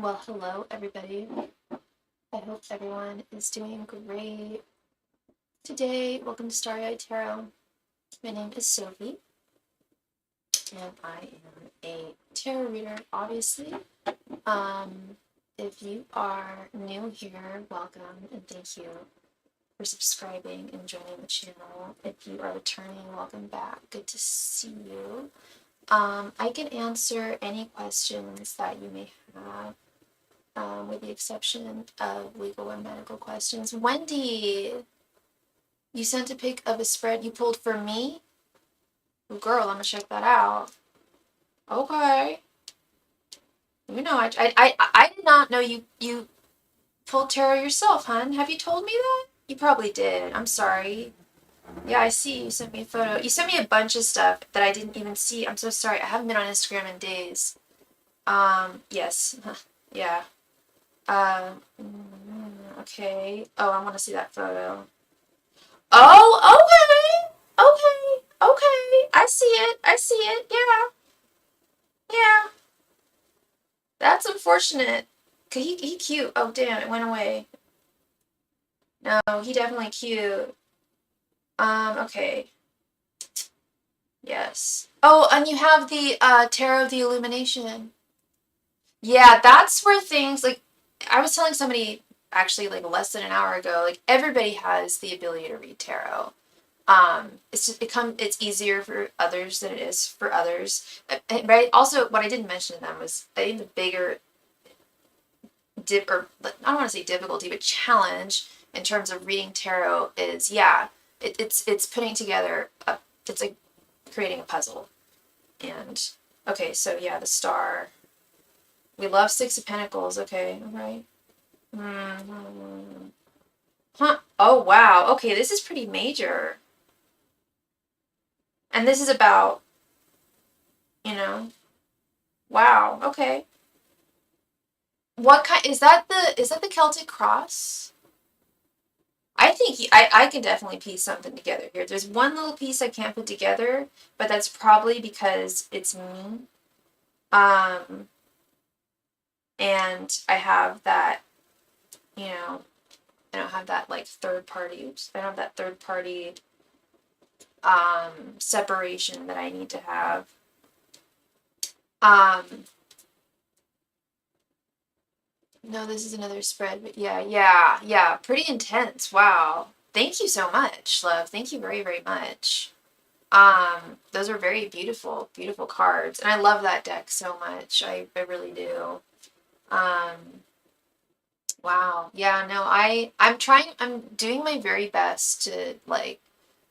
Well, hello everybody. I hope everyone is doing great today. Welcome to Starry Tarot. My name is Sophie, and I am a tarot reader, obviously. Um, if you are new here, welcome and thank you for subscribing and joining the channel. If you are returning, welcome back. Good to see you. I can answer any questions that you may have. With the exception of legal or medical questions. Wendy, you sent a pic of a spread you pulled for me? Ooh, girl, I'm gonna check that out. Okay. You know, I did not know you pulled tarot yourself, hun. Have you told me that? You probably did. I'm sorry. Yeah, I see. You sent me a photo. You sent me a bunch of stuff that I didn't even see. I'm so sorry. I haven't been on Instagram in days. Yes. Yeah. Okay. Oh, I want to see that photo. Oh, okay. Okay. Okay. I see it. I see it. Yeah. Yeah. That's unfortunate. Cause he cute. Oh damn, it went away. No, he definitely cute. Okay. Yes. Oh, and you have the Tarot of the Illumination. Yeah, that's where things like I was telling somebody actually like less than an hour ago, like everybody has the ability to read tarot. It's just it's easier for others than it is for others. Right? Also, what I didn't mention to them was I think the bigger or I don't want to say difficulty, but challenge in terms of reading tarot is it's putting together it's like creating a puzzle. And okay, so yeah, the star. We love Six of Pentacles. Okay, all right. Mm-hmm. Huh. Oh wow. Okay, this is pretty major. And this is about, you know, wow. Okay. What kind is that the Celtic cross? I think I can definitely piece something together here. There's one little piece I can't put together, but that's probably because it's me. Um, and I have that, you know, I don't have that like third party. Oops, I don't have that third party separation that I need to have. Um, no, this is another spread, but yeah, pretty intense. Wow. Thank you so much, love. Thank you very, very much. Those are very beautiful, beautiful cards. And I love that deck so much. I really do. Um, wow. Yeah, no, I'm doing my very best to like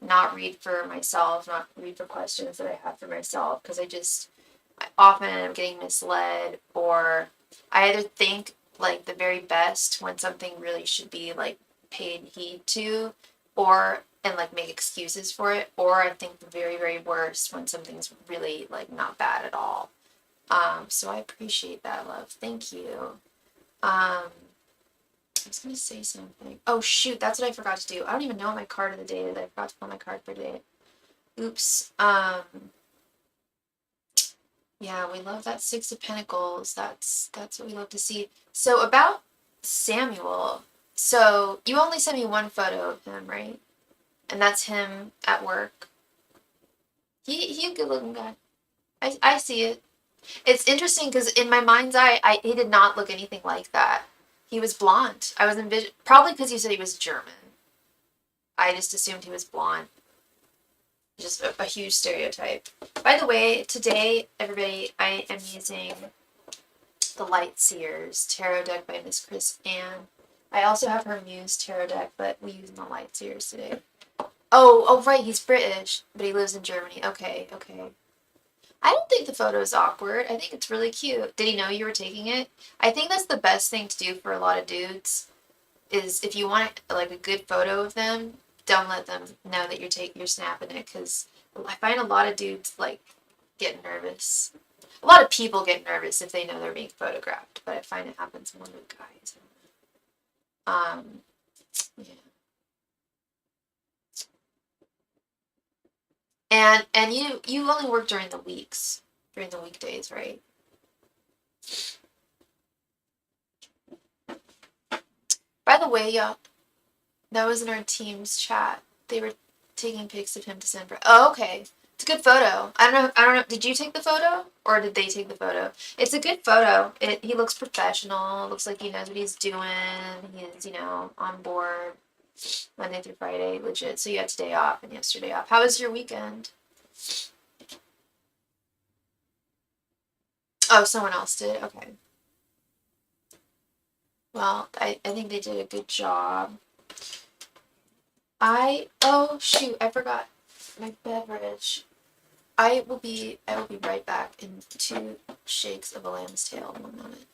not read for myself, not read for questions that I have for myself, because I often end up getting misled, or I either think like the very best when something really should be like paid heed to, or and like make excuses for it, or I think the very, very worst when something's really like not bad at all. So I appreciate that, love. Thank you. I was gonna say something. Oh shoot, that's what I forgot to do. I don't even know my card of the day that I forgot to pull my card for today. Oops. Yeah, we love that Six of Pentacles. That's what we love to see. So about Samuel. So you only sent me one photo of him, right? And that's him at work. He a good looking guy. I see it. It's interesting because in my mind's eye, he did not look anything like that. He was blonde. I was probably because you said he was German. I just assumed he was blonde. Just a huge stereotype. By the way, today, everybody, I am using the Light Seers tarot deck by Miss Chris Ann. I also have her Muse tarot deck, but we use the Light Seers today. Oh, right, he's British, but he lives in Germany. Okay, okay. I don't think the photo is awkward. I think it's really cute. Did he know you were taking it? I think that's the best thing to do for a lot of dudes is if you want like a good photo of them, don't let them know that you're snapping it, because I find a lot of dudes like get nervous. A lot of people get nervous if they know they're being photographed, but I find it happens more with guys. Um, yeah. And you only work during the weekdays, right? the way, y'all. That was in our team's chat. They were taking pics of him to send for. Oh, okay. It's a good photo. I don't know. I don't know. Did you take the photo or did they take the photo? It's a good photo. He looks professional. It looks like he knows what he's doing. He's, on board Monday through Friday, legit. So you had today off and yesterday off. How was your weekend? Oh, someone else did. Okay. Well, I think they did a good job. Oh shoot, I forgot my beverage. I will be right back in 2 shakes of a lamb's tail. 1 moment.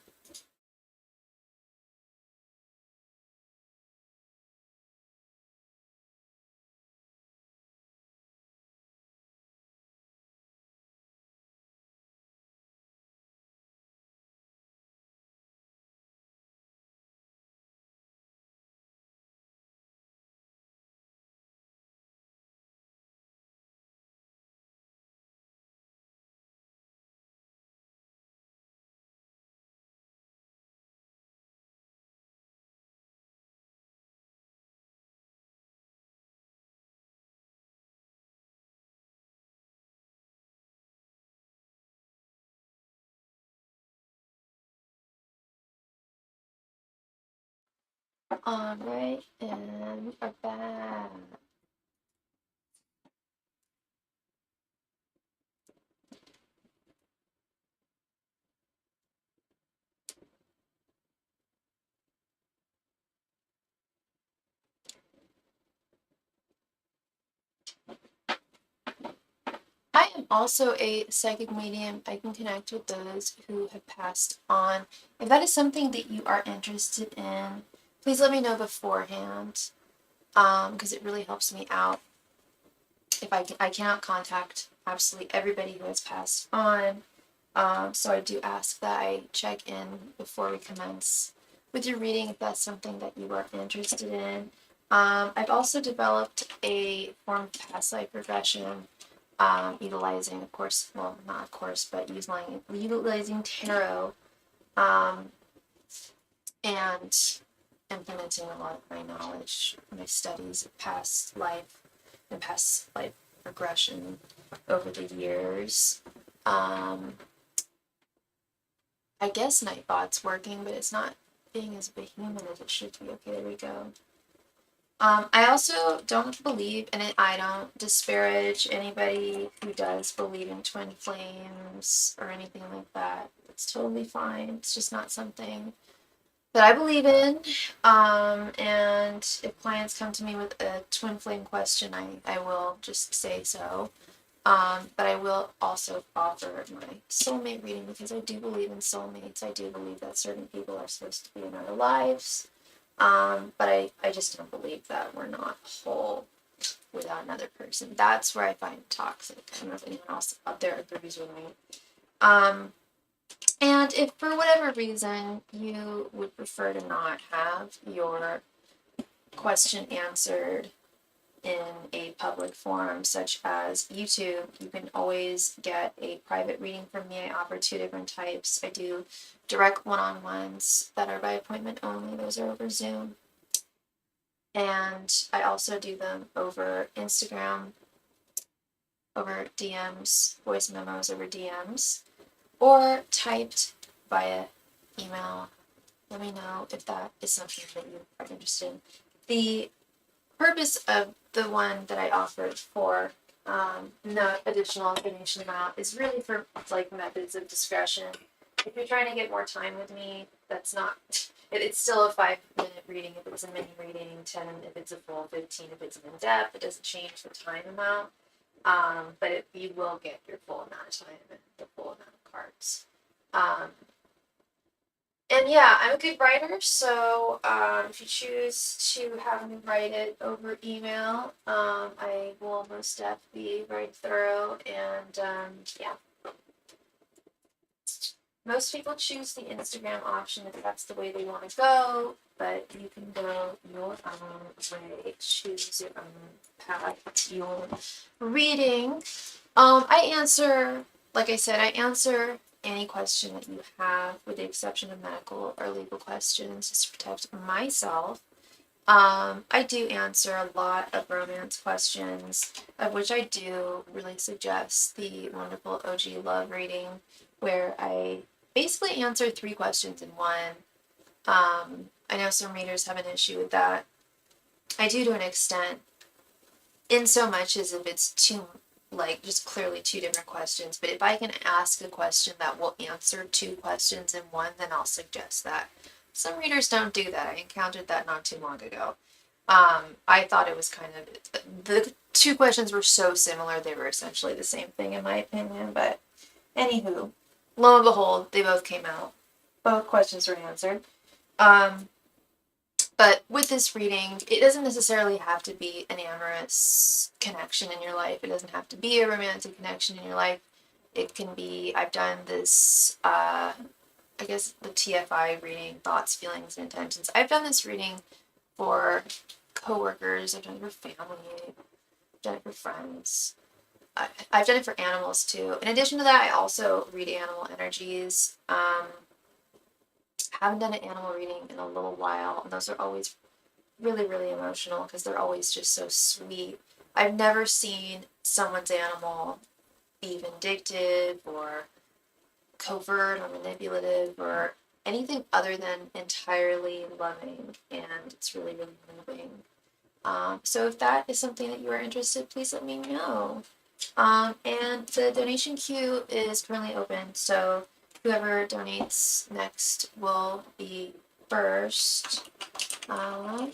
Alright, and we are back. I am also a psychic medium. I can connect with those who have passed on. If that is something that you are interested in, please let me know beforehand, because it really helps me out. If I cannot contact absolutely everybody who has passed on, so I do ask that I check in before we commence with your reading if that's something that you are interested in. I've also developed a form of past life regression, utilizing, of course, well, not of course, but utilizing tarot, um, and implementing a lot of my knowledge, my studies of past life and past life regression over the years. I guess Nightbot's working, but it's not being as behemoth as it should be. Okay, there we go. I also don't believe, and I don't disparage anybody who does believe in twin flames or anything like that. It's totally fine. It's just not something that I believe in. And if clients come to me with a twin flame question, I will just say so. But I will also offer my soulmate reading because I do believe in soulmates. I do believe that certain people are supposed to be in our lives. But I just don't believe that we're not whole without another person. That's where I find it toxic. I don't know if anyone else out there agrees with me. And if for whatever reason you would prefer to not have your question answered in a public forum such as YouTube, you can always get a private reading from me. I offer 2 different types. I do direct one-on-ones that are by appointment only. Those are over Zoom. And I also do them over Instagram, over DMs, voice memos over DMs, or typed via email. Let me know if that is something that you are interested in. The purpose of the one that I offered for no additional information amount is really for like methods of discretion. If you're trying to get more time with me, that's not. It's still a 5-minute reading if it's a mini reading, 10 if it's a full, 15 if it's an in depth. It doesn't change the time amount, but you will get your full amount of time and the full amount of cards. And yeah, I'm a good writer, so if you choose to have me write it over email, I will most definitely be very thorough. And yeah, most people choose the Instagram option if that's the way they want to go, but you can go your own way, choose your own path to your reading. I answer, like I said, I answer any question that you have, with the exception of medical or legal questions, just to protect myself. I do answer a lot of romance questions, of which I do really suggest the wonderful OG love reading, where I basically answer three questions in one. I know some readers have an issue with that. I do to an extent, in so much as if it's too, like, just clearly two different questions. But if I can ask a question that will answer two questions in one, then I'll suggest that. Some readers don't do that. I encountered that not too long ago. I thought it was kind of, the two questions were so similar, they were essentially the same thing in my opinion. But anywho, lo and behold, they both came out. Both questions were answered. Um, but with this reading, it doesn't necessarily have to be an amorous connection in your life. It doesn't have to be a romantic connection in your life. It can be, I've done this, I guess the TFI reading, thoughts, feelings, and intentions. I've done this reading for coworkers, I've done it for family, I've done it for friends. I've done it for animals too. In addition to that, I also read animal energies. Haven't done an animal reading in a little while, and those are always really, really emotional because they're always just so sweet. I've never seen someone's animal be vindictive or covert or manipulative or anything other than entirely loving, and it's really, really moving. So if that is something that you are interested, please let me know. And the donation queue is currently open, so whoever donates next will be first. Um,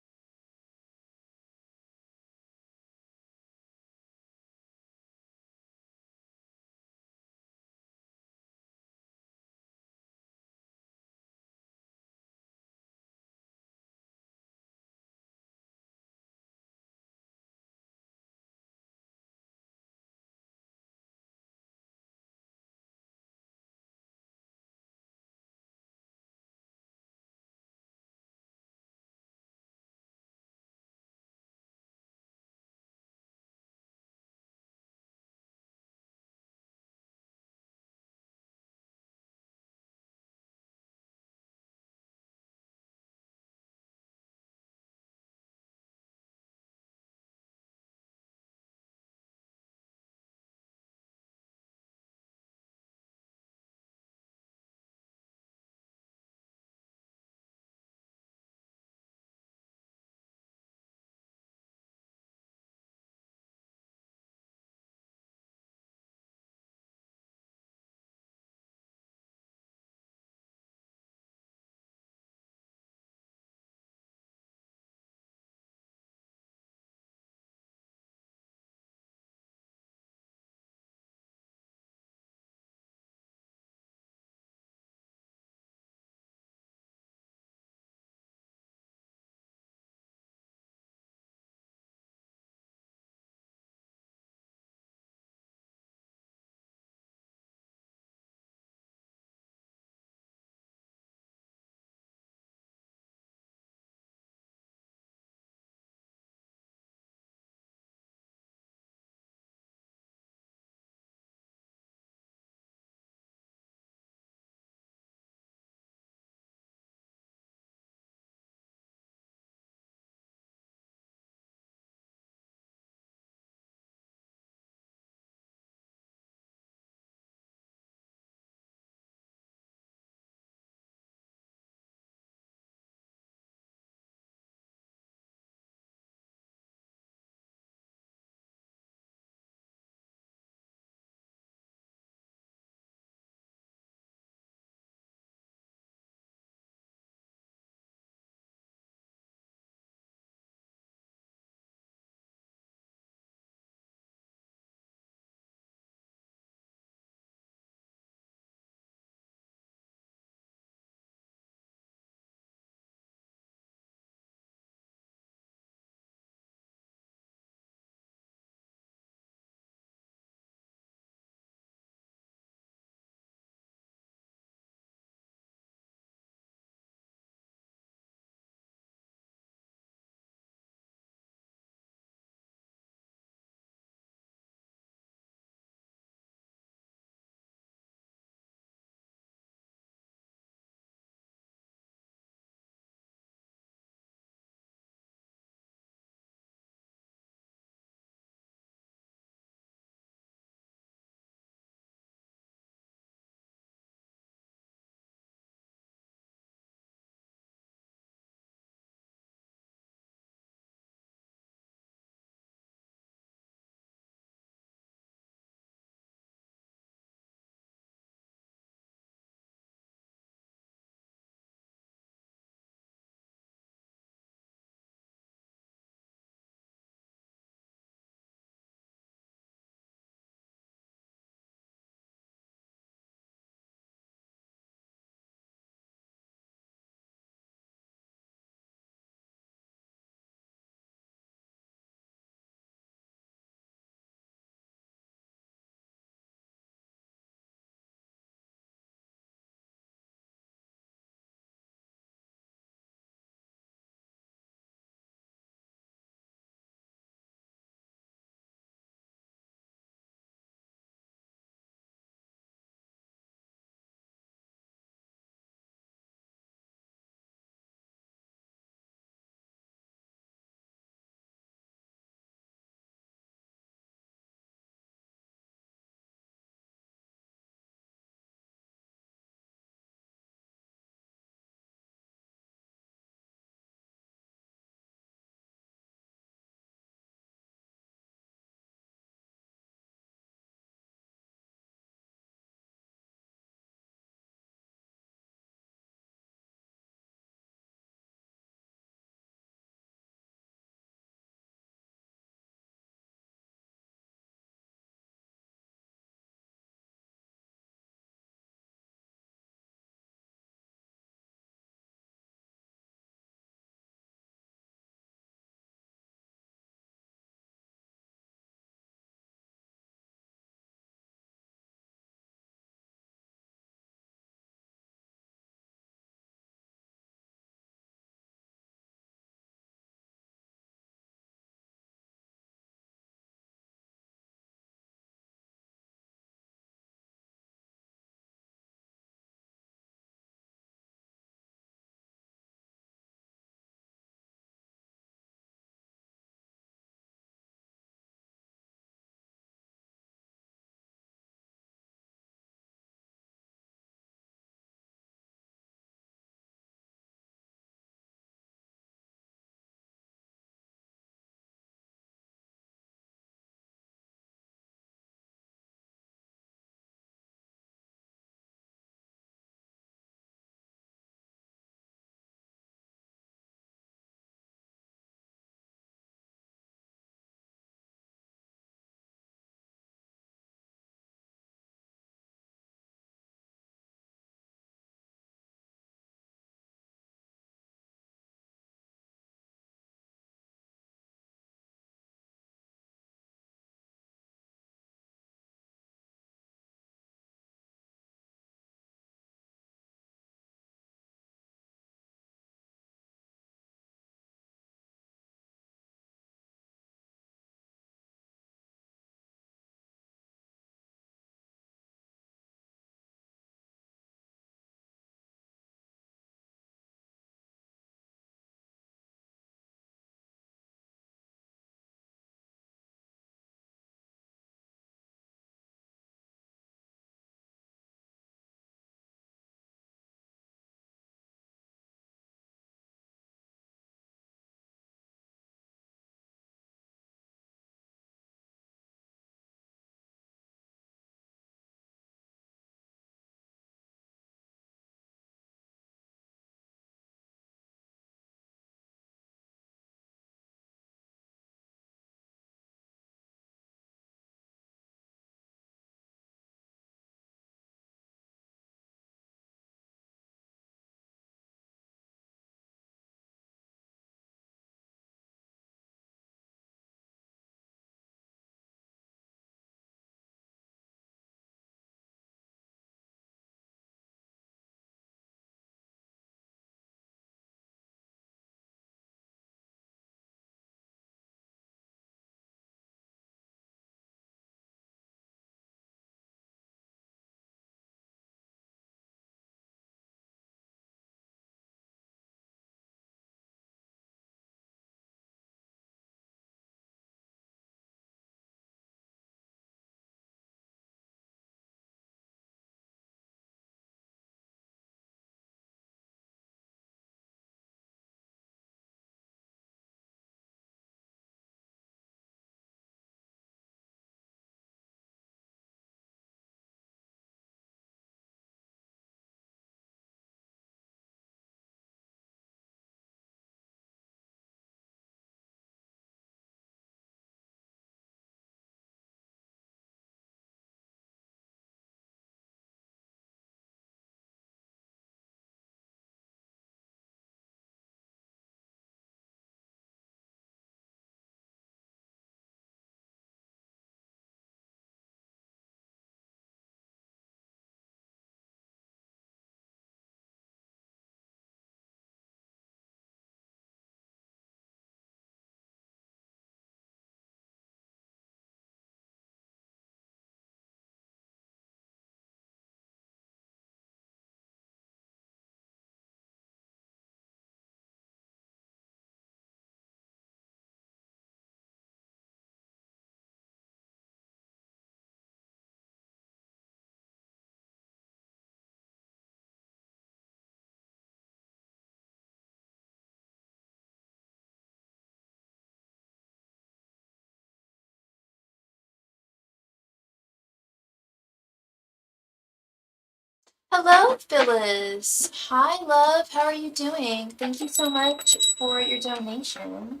Hello, Phyllis. Hi, love. How are you doing? Thank you so much for your donation.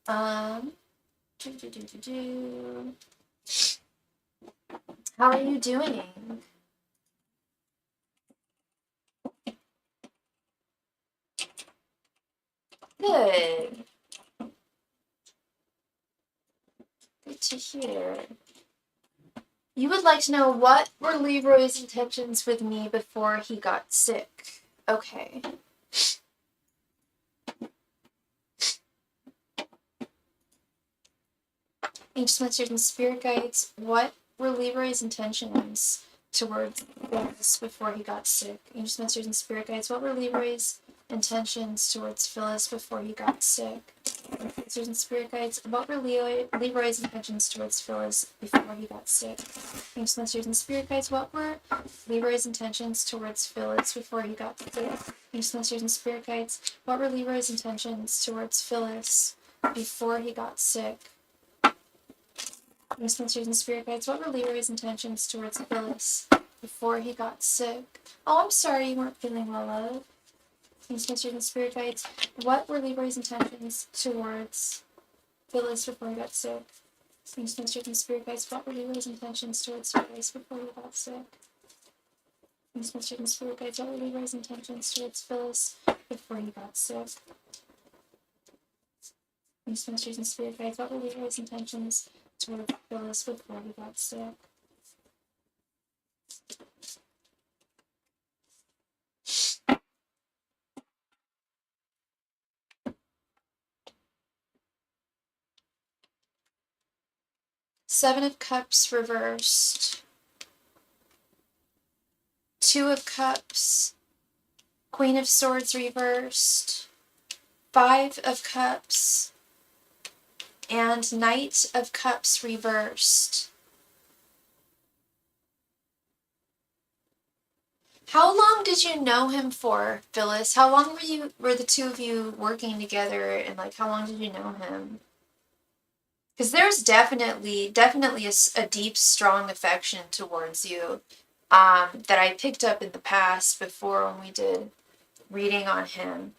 Um, do, do, do, do, do. How are you doing? Good. Good to hear. You would like to know what were Leroy's intentions with me before he got sick. Okay. Ancient Masters and Spirit Guides, what were Leroy's intentions towards Phyllis before he got sick? Ancient Masters and Spirit Guides, what were Leroy's intentions towards Phyllis before he got sick? Ancient Masters and Spirit Guides, what were Leroy's intentions towards Phyllis before he got sick? Ancient Masters and Spirit Guides, what were Leroy's intentions towards Phyllis before he got sick? Ancient Masters and Spirit Guides, what were Leroy's intentions towards Phyllis before he got sick? Masters and Spirit Guides, what were Leroy's intentions towards Phyllis before he got sick? Oh, I'm sorry you weren't feeling well, love. Masters and Spirit Guides, what were Leroy's intentions towards Phyllis before he got sick? Masters and Spirit Guides, what were Leroy's intentions towards Phyllis before he got sick? Masters and Spirit Guides, what were Leroy's intentions towards Phyllis before he got sick? Masters and Spirit Guides, what were Leroy's intentions towards Phyllis before he got sick? Seven of Cups reversed. Two of Cups. Queen of Swords reversed. Five of Cups. And Knight of Cups reversed. How long did you know him for, Phyllis? How long were the two of you working together, and like how long did you know him? Because there's definitely a deep, strong affection towards you that I picked up in the past before when we did reading on him.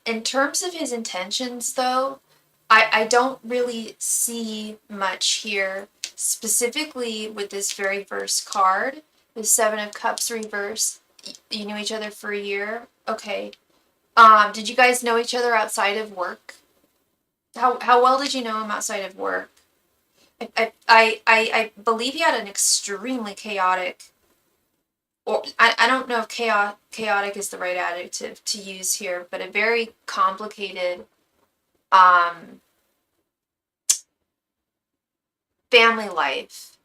In terms of his intentions, though, I don't really see much here, specifically with this very first card, the Seven of Cups reverse. You knew each other for a year? Okay. Did you guys know each other outside of work? How well did you know him outside of work? I believe he had an extremely chaotic, or I don't know if chaotic is the right adjective to use here, but a very complicated family life.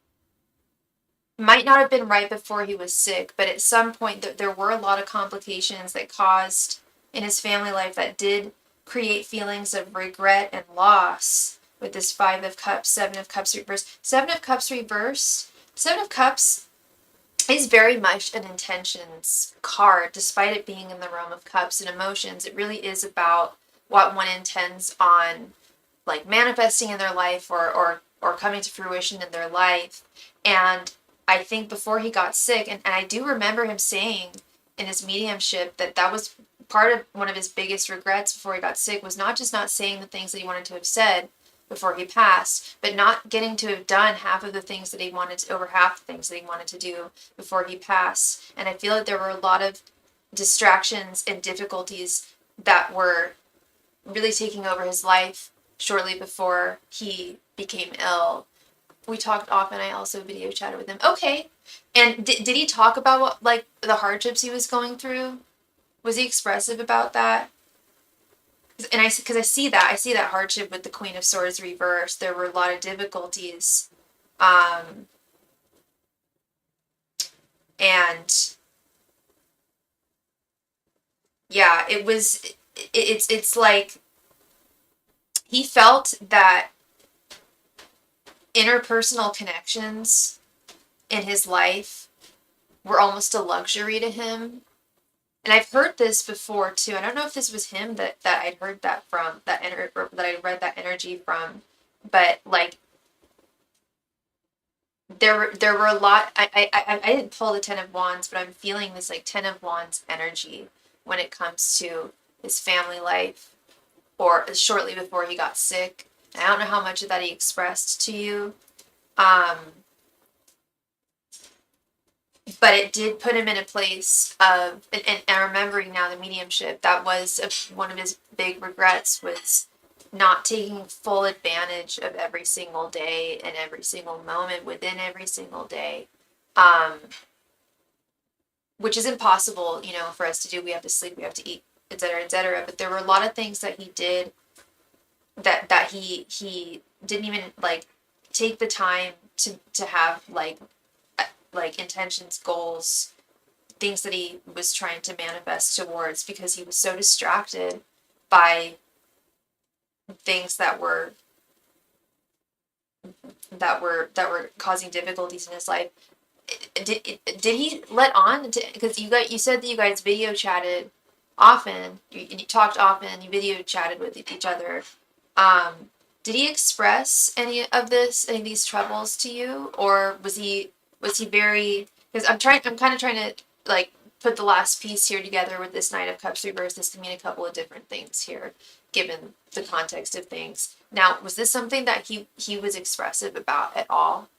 Might not have been right before he was sick, but at some point there were a lot of complications that caused in his family life that did create feelings of regret and loss with this Five of Cups, Seven of Cups reversed. Seven of Cups reversed. Seven of Cups is very much an intentions card, despite it being in the realm of cups and emotions. It really is about what one intends on, like manifesting in their life or coming to fruition in their life. And I think before he got sick, and I do remember him saying in his mediumship that was part of one of his biggest regrets before he got sick, was not just not saying the things that he wanted to have said before he passed, but not getting to have done half of the things that he wanted to, over half the things that he wanted to do before he passed. And I feel like there were a lot of distractions and difficulties that were really taking over his life shortly before he became ill. We talked often. I also video chatted with him. Okay. And did he talk about what, like, the hardships he was going through? Was he expressive about that? And because I see that hardship with the Queen of Swords reversed. There were a lot of difficulties, and yeah, it's like he felt that interpersonal connections in his life were almost a luxury to him. And I've heard this before too. I don't know if this was him that I'd heard that from, that I read that energy from, but like there were a lot. I didn't pull the Ten of Wands, but I'm feeling this like Ten of Wands energy when it comes to his family life, or shortly before he got sick. And I don't know how much of that he expressed to you, um, but it did put him in a place of, and remembering now the mediumship, that was one of his big regrets, was not taking full advantage of every single day and every single moment within every single day, um, which is impossible, for us to do. We have to sleep, we have to eat, etc., etc. But there were a lot of things that he did that he didn't even like take the time to have like intentions, goals, things that he was trying to manifest towards, because he was so distracted by things that were causing difficulties in his life. Did he let on? Because you said that you guys video chatted often, you talked often, you video chatted with each other. Um, did he express any of these troubles to you, or was he very? Because I'm kind of trying to like put the last piece here together with this Knight of Cups reverse. This can mean a couple of different things here, given the context of things. Now, was this something that he was expressive about at all?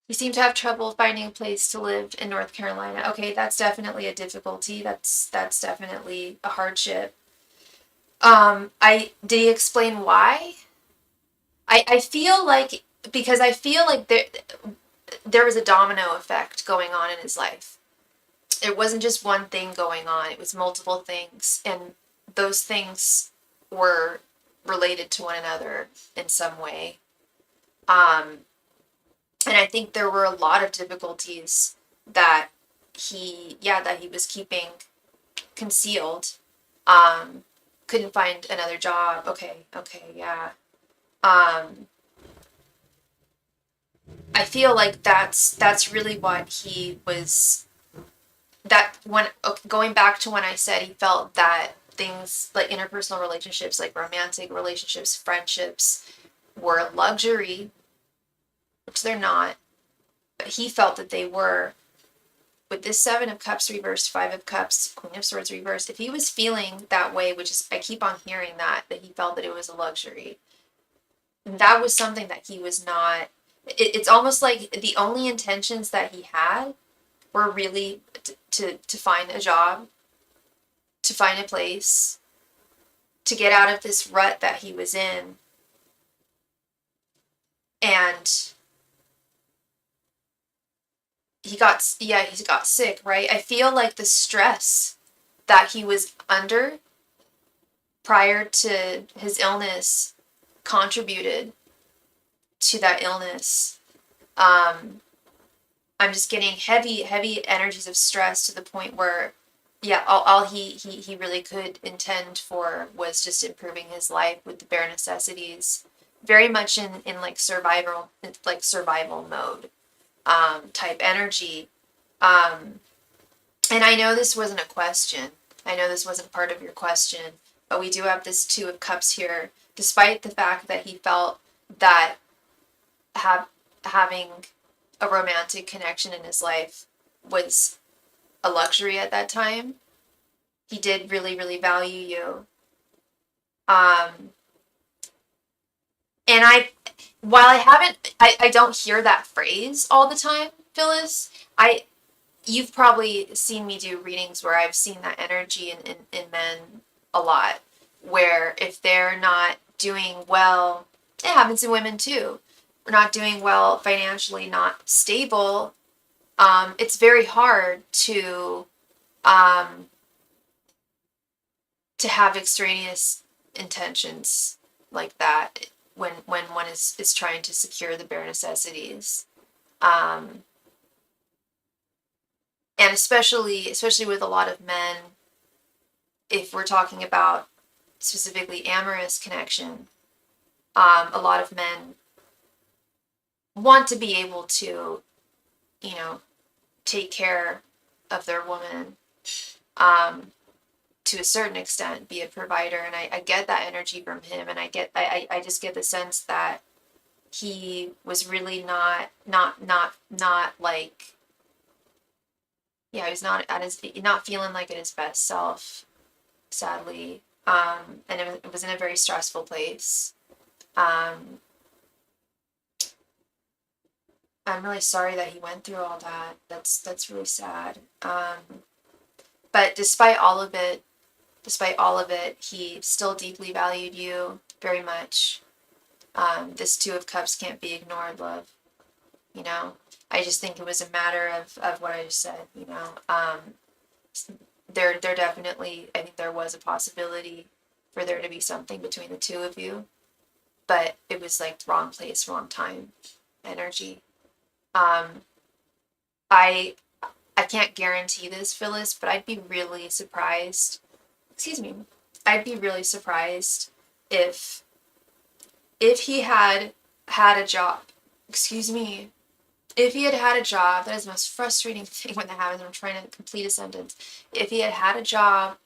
You seem to have trouble finding a place to live in North Carolina. Okay, that's definitely a difficulty. That's definitely a hardship. I did he explain why? I feel like, because I feel like there was a domino effect going on in his life. It wasn't just one thing going on, it was multiple things, and those things were related to one another in some way. Um, and I think there were a lot of difficulties that he was keeping concealed. Um, couldn't find another job. Okay, yeah. Um, I feel like that's really what he was, that when going back to when I said he felt that things like interpersonal relationships, like romantic relationships, friendships, were a luxury, which they're not, but he felt that they were. With this Seven of Cups reversed, Five of Cups, Queen of Swords reversed, if he was feeling that way, which is, I keep on hearing that he felt that it was a luxury, that was something that he was not. It's almost like the only intentions that he had were really to find a job, to find a place, to get out of this rut that he was in. And he got sick, right? I feel like the stress that he was under prior to his illness contributed to that illness. I'm just getting heavy energies of stress, to the point where, yeah, all he really could intend for was just improving his life with the bare necessities, very much in like survival mode, type energy. Um, and I know this wasn't a question. I know this wasn't part of your question, but we do have this Two of Cups here, despite the fact that he felt that having a romantic connection in his life was a luxury at that time. He did really value you. Um, and while I don't hear that phrase all the time, Phyllis. You've probably seen me do readings where I've seen that energy in men a lot, where if they're not doing well, it happens in women too. We're not doing well financially, not stable. It's very hard um, to have extraneous intentions like that when one is trying to secure the bare necessities. And especially with a lot of men, if we're talking about specifically amorous connection, a lot of men want to be able to, you know, take care of their woman, to a certain extent, be a provider. And I get that energy from him, and I just get the sense that he was really not like, yeah, he was not feeling like at his best self, sadly. And it was in a very stressful place. Um, I'm really sorry that he went through all that. That's really sad. But despite all of it, he still deeply valued you very much. This Two of Cups can't be ignored, love. You know, I just think it was a matter of what I just said. You know, there definitely, I think there was a possibility for there to be something between the two of you, but it was like wrong place, wrong time energy. Um, I I can't guarantee this, Phyllis, but I'd be really surprised. Excuse me. I'd be really surprised if he had had a job. Excuse me. If he had had a job, that is the most frustrating thing when that happens. I'm trying to complete a sentence. If he had had a job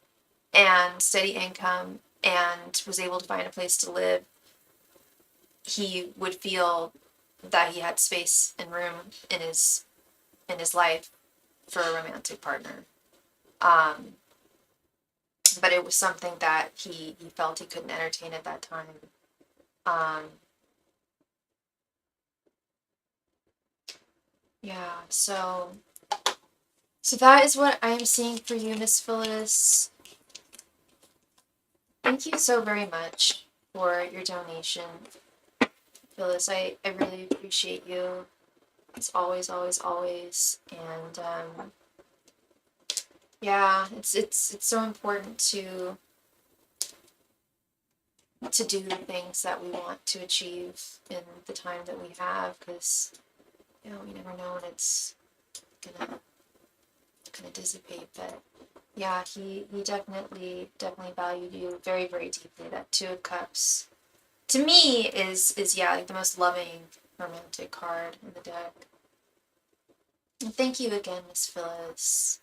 and steady income and was able to find a place to live, he would feel that he had space and room in his life for a romantic partner. Um, but it was something that he felt he couldn't entertain at that time. Um, yeah, so that is what I am seeing for you, Miss Phyllis. Thank you so very much for your donation, Phyllis. I really appreciate you. As always, always, always. And yeah, it's so important to do the things that we want to achieve in the time that we have, because you know we never know when it's gonna dissipate. But yeah, he definitely valued you very, very deeply. That Two of Cups to me is yeah, like the most loving romantic card in the deck. And thank you again, Miss Phyllis.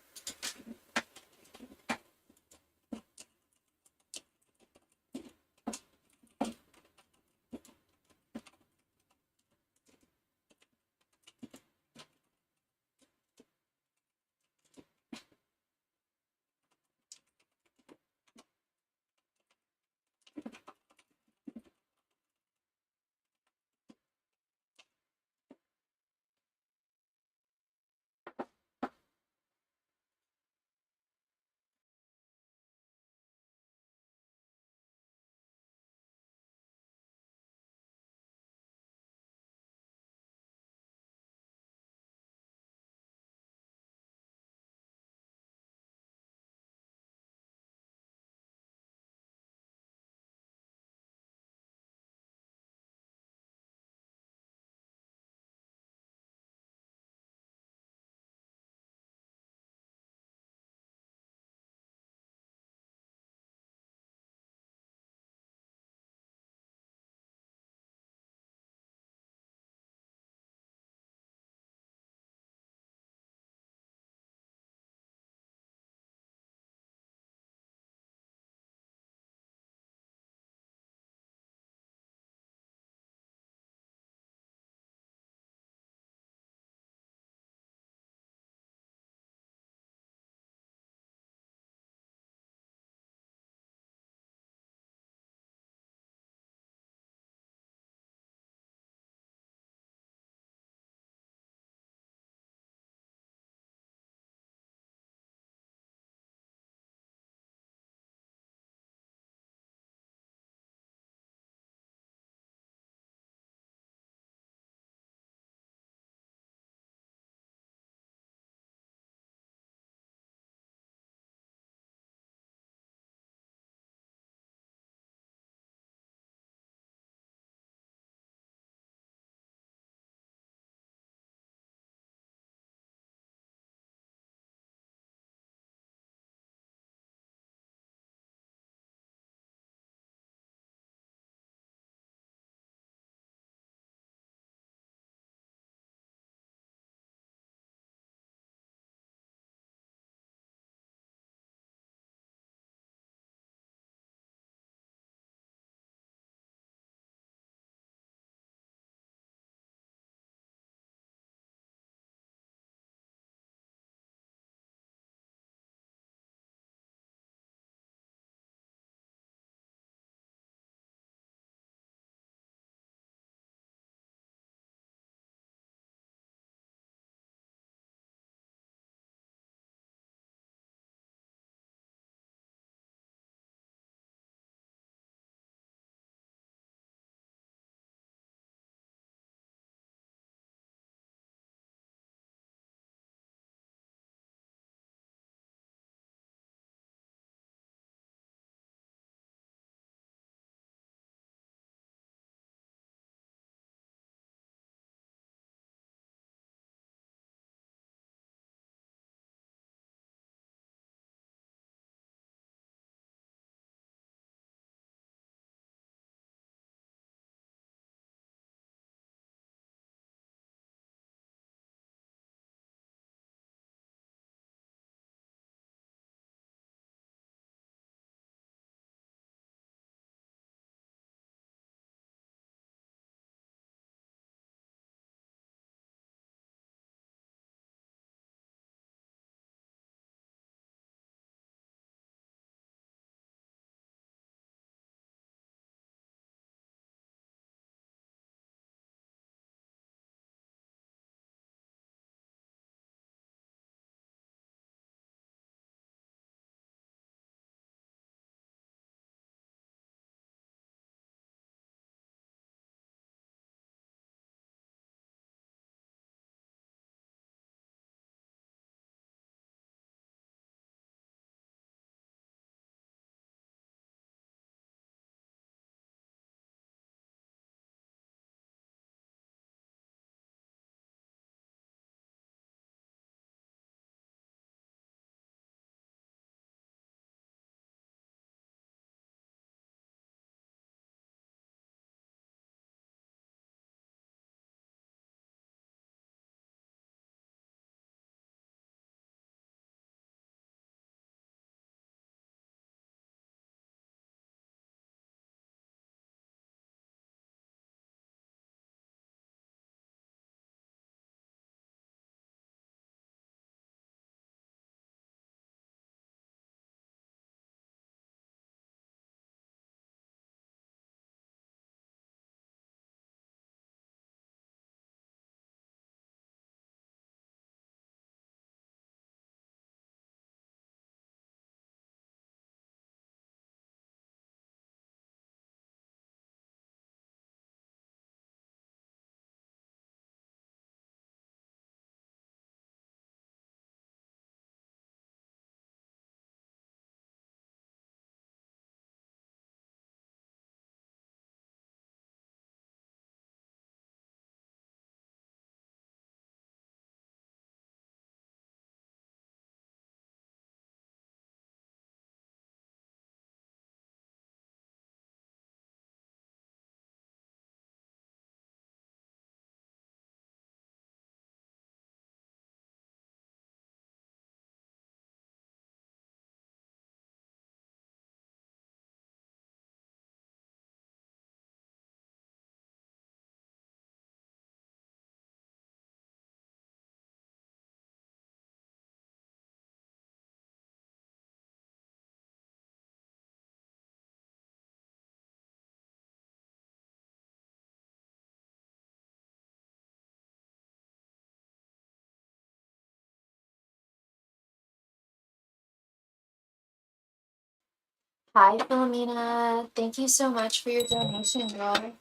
Hi, Philomena. Thank you so much for your donation, girl.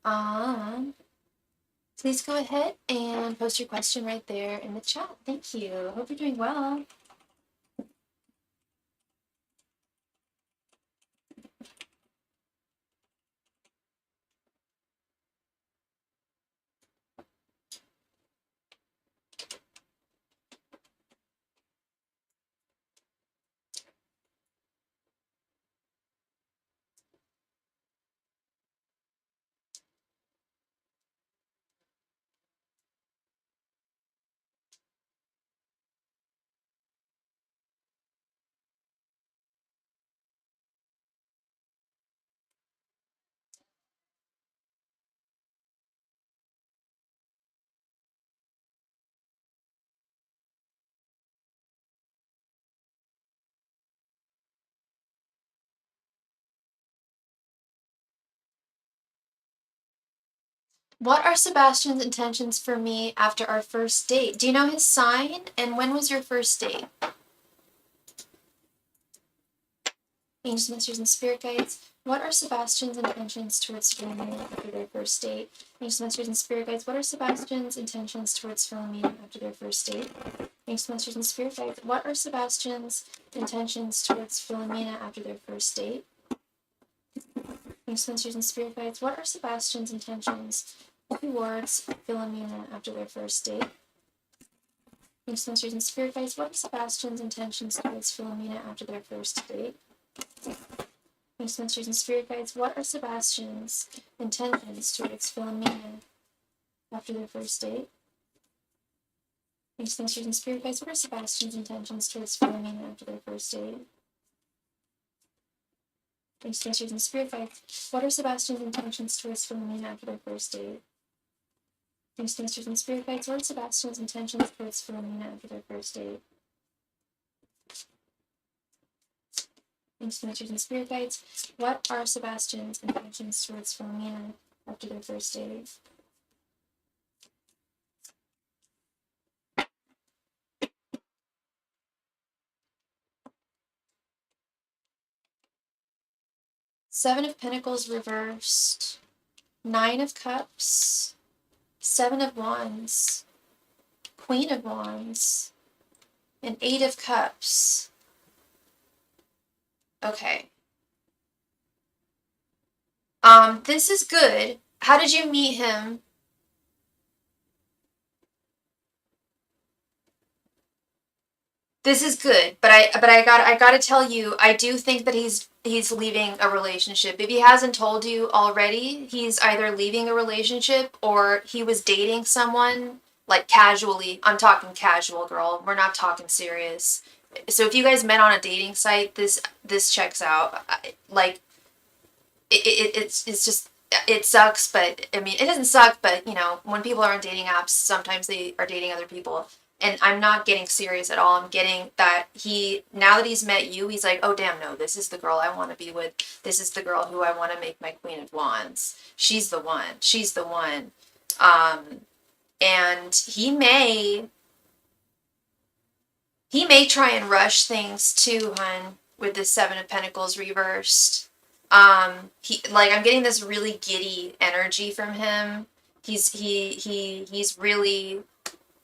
Um, Please go ahead and post your question right there in the chat. Thank you. Hope you're doing well. What are Sebastian's intentions for me after our first date? Do you know his sign? And when was your first date? Angels, masters, and spirit guides. What are Sebastian's intentions towards Philomena after their first date? Angels, masters, and spirit guides. What are Sebastian's intentions towards Philomena after their first date? Angels, masters, and spirit guides. What are Sebastian's intentions towards Philomena after their first date? Angels, masters, and spirit guides. What are Sebastian's intentions towards Philomena after their first date? Angels, masters, and spirit guides. What are Sebastian's intentions towards Philomena after their first date? Angels, masters, and spirit guides. What are Sebastian's intentions towards Philomena after their first date? Angels, masters, and spirit guides. What are Sebastian's intentions towards Philomena after their first date? Angels, masters, and spirit guides. What are Sebastian's intentions towards Philomena after their first date? Angels, masters, and spirit guides. What are Sebastian's intentions towards Philomena after their first date? Angels, masters, and spirit guides. What are Sebastian's intentions towards Philomena after their first date? Seven of Pentacles reversed, Nine of Cups, Seven of Wands, Queen of Wands, and Eight of Cups. Okay. This is good. How did you meet him? This is good, but I gotta tell you, I do think that he's leaving a relationship. If he hasn't told you already, he's either leaving a relationship or he was dating someone like casually. I'm talking casual, girl. We're not talking serious. So if you guys met on a dating site, this checks out. Like it's just it sucks, but I mean it doesn't suck, but you know when people are on dating apps, sometimes they are dating other people. And I'm not getting serious at all. I'm getting that now that he's met you, he's like, oh, damn, no, this is the girl I want to be with. This is the girl who I want to make my Queen of Wands. She's the one. She's the one. And he may try and rush things too, hun, with the Seven of Pentacles reversed. I'm getting this really giddy energy from him. He's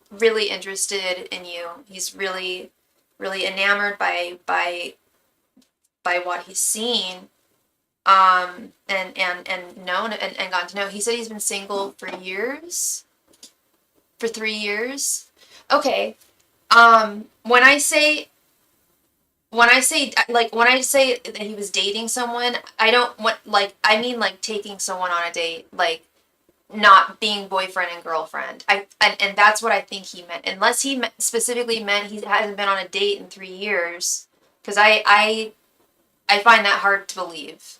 really interested in you. He's really enamored by what he's seen, and known and gotten to know. He said he's been single for years, for 3 years. Okay. When I say that he was dating someone, I don't want I mean taking someone on a date, not being boyfriend and girlfriend. And that's what I think he meant. Unless he specifically meant he hasn't been on a date in 3 years, because I find that hard to believe.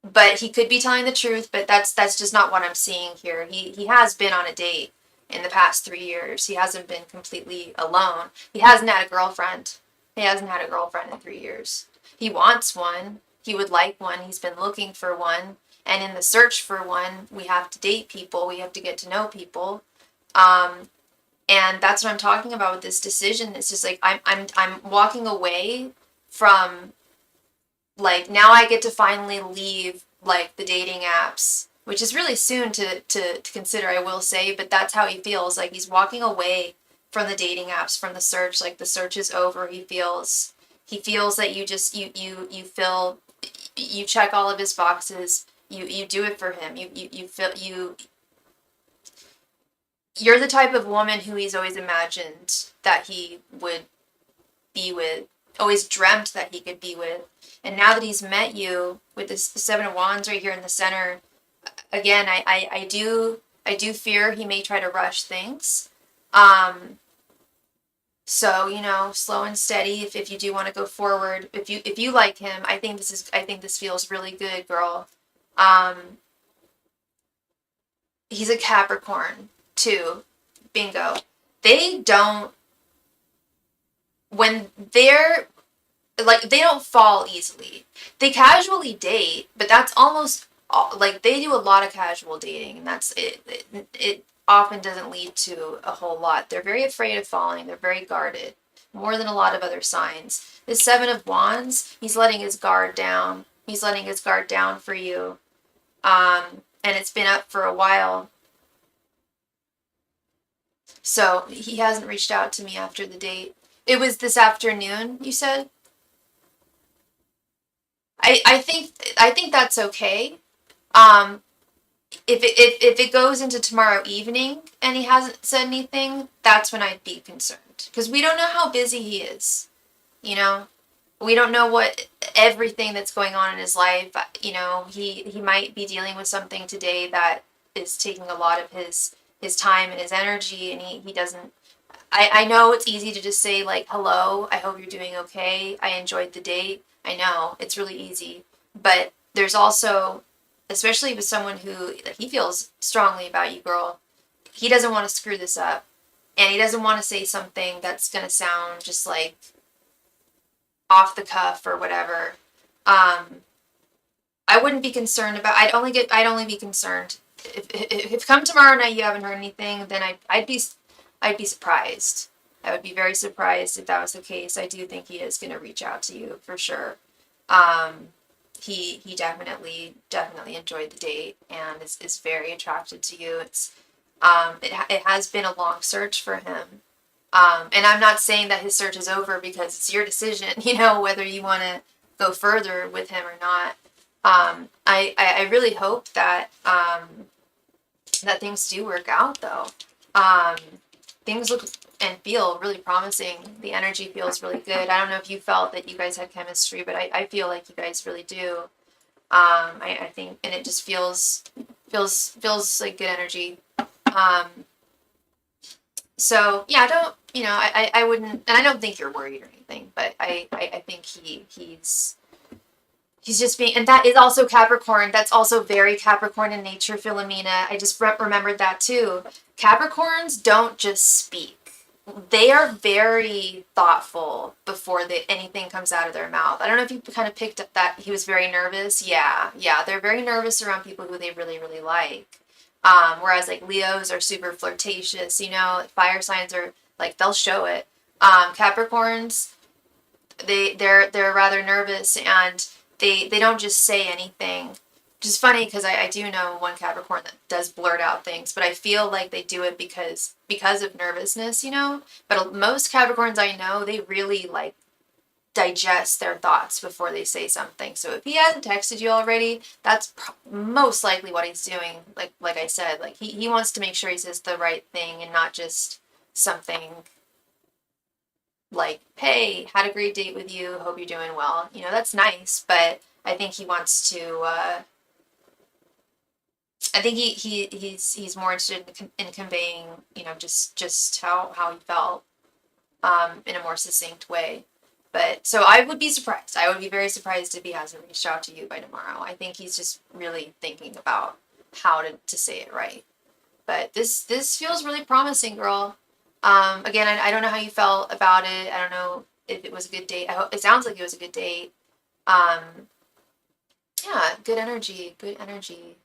But he could be telling the truth. But that's just not what I'm seeing here. He has been on a date in the past 3 years. He hasn't been completely alone. He hasn't had a girlfriend. He hasn't had a girlfriend in 3 years. He wants one. He would like one. He's been looking for one. And in the search for one, we have to date people. We have to get to know people. And that's what I'm talking about with this decision. It's just like I'm walking away from like, now I get to finally leave, like, the dating apps, which is really soon to consider, I will say, but that's how he feels. Like, he's walking away from the dating apps, from the search. Like, the search is over. He feels that you feel, you check all of his boxes. You do it for him. You feel, you're the type of woman who he's always imagined that he would be with, always dreamt that he could be with. And now that he's met you with this Seven of Wands right here in the center, again, I do fear he may try to rush things. So, slow and steady if you do want to go forward. If you like him, I think this feels really good, girl. Um, he's a Capricorn too. Bingo. They don't, when they're like, they don't fall easily. They casually date, but that's almost like, they do a lot of casual dating, and that's it. It often doesn't lead to a whole lot. They're very afraid of falling. They're very guarded, more than a lot of other signs. The Seven of Wands, he's letting his guard down. He's letting his guard down for you. And it's been up for a while. So he hasn't reached out to me after the date. It was this afternoon, you said? I think that's okay. Um, if it goes into tomorrow evening and he hasn't said anything, that's when I'd be concerned, because we don't know how busy he is. You know, we don't know what everything that's going on in his life. He might be dealing with something today that is taking a lot of his time and his energy, and he doesn't. I know it's easy to just say, like, hello, I hope you're doing okay, I enjoyed the date. I know it's really easy, but there's also, especially with someone who he feels strongly about you, girl, he doesn't want to screw this up, and he doesn't want to say something that's going to sound just like off the cuff or whatever. I wouldn't be concerned about. I'd only be concerned if come tomorrow night you haven't heard anything. Then I'd be surprised. I would be very surprised if that was the case. I do think he is going to reach out to you for sure. Um, he definitely enjoyed the date and is very attracted to you. It has been a long search for him. And I'm not saying that his search is over, because it's your decision, whether you want to go further with him or not. I really hope that things do work out, though. Um, Things look and feel really promising. The energy feels really good. I don't know if you felt that you guys had chemistry, but I feel like you guys really do. I think, and it just feels like good energy. Um, so yeah, I wouldn't, and I don't think you're worried or anything, but I think he's just being, and that is also Capricorn. That's also very Capricorn in nature, Philomena. I just remembered that too. Capricorns don't just speak. They are very thoughtful before anything comes out of their mouth. I don't know if you kind of picked up that he was very nervous. Yeah, they're very nervous around people who they really, really like. Whereas, like, Leos are super flirtatious, fire signs are like, they'll show it. Capricorns, they're rather nervous, and they don't just say anything. Which is funny, because I do know one Capricorn that does blurt out things, but I feel like they do it because of nervousness, But most Capricorns I know, they really, like, digest their thoughts before they say something. So if he hasn't texted you already, that's most likely what he's doing. Like I said, like, he wants to make sure he says the right thing and not just something like, hey, had a great date with you, hope you're doing well. That's nice, but I think he wants to, I think he's more interested in conveying, just how he felt, in a more succinct way. But so I would be surprised. I would be very surprised if he hasn't reached out to you by tomorrow. I think he's just really thinking about how to say it right. But this feels really promising, girl. Again, I don't know how you felt about it. I don't know if it was a good date. I hope it sounds like it was a good date. Um, yeah, good energy, good energy.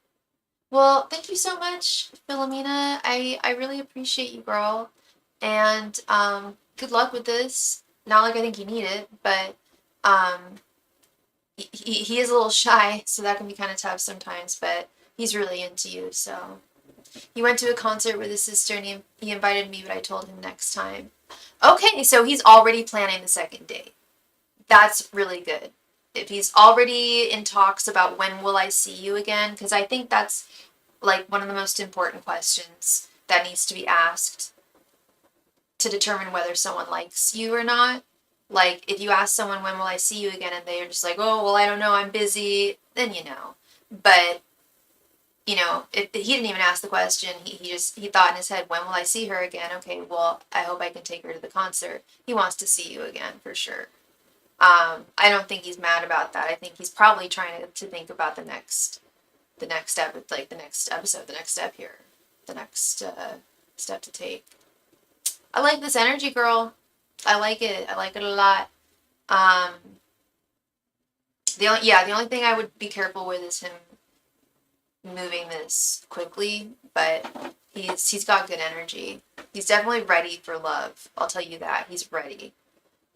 Well, thank you so much, Philomena. I really appreciate you, girl. And good luck with this. Not like I think you need it, but um, he is a little shy, so that can be kind of tough sometimes, but he's really into you. So he went to a concert with his sister and he invited me, but I told him next time. Okay, so he's already planning the second date. That's really good. If he's already in talks about when will I see you again, because I think that's like one of the most important questions that needs to be asked to determine whether someone likes you or not. Like, if you ask someone, when will I see you again? And they're just like, oh, well, I don't know, I'm busy, then you know. But, if he didn't even ask the question, he thought in his head, when will I see her again? Okay, well, I hope I can take her to the concert. He wants to see you again, for sure. I don't think he's mad about that. I think he's probably trying to think about the next step, like the next episode, the next step here, the next step to take. I like this energy, girl. I like it. I like it a lot. Um, the only thing I would be careful with is him moving this quickly, but he's got good energy. He's definitely ready for love. I'll tell you that. He's ready.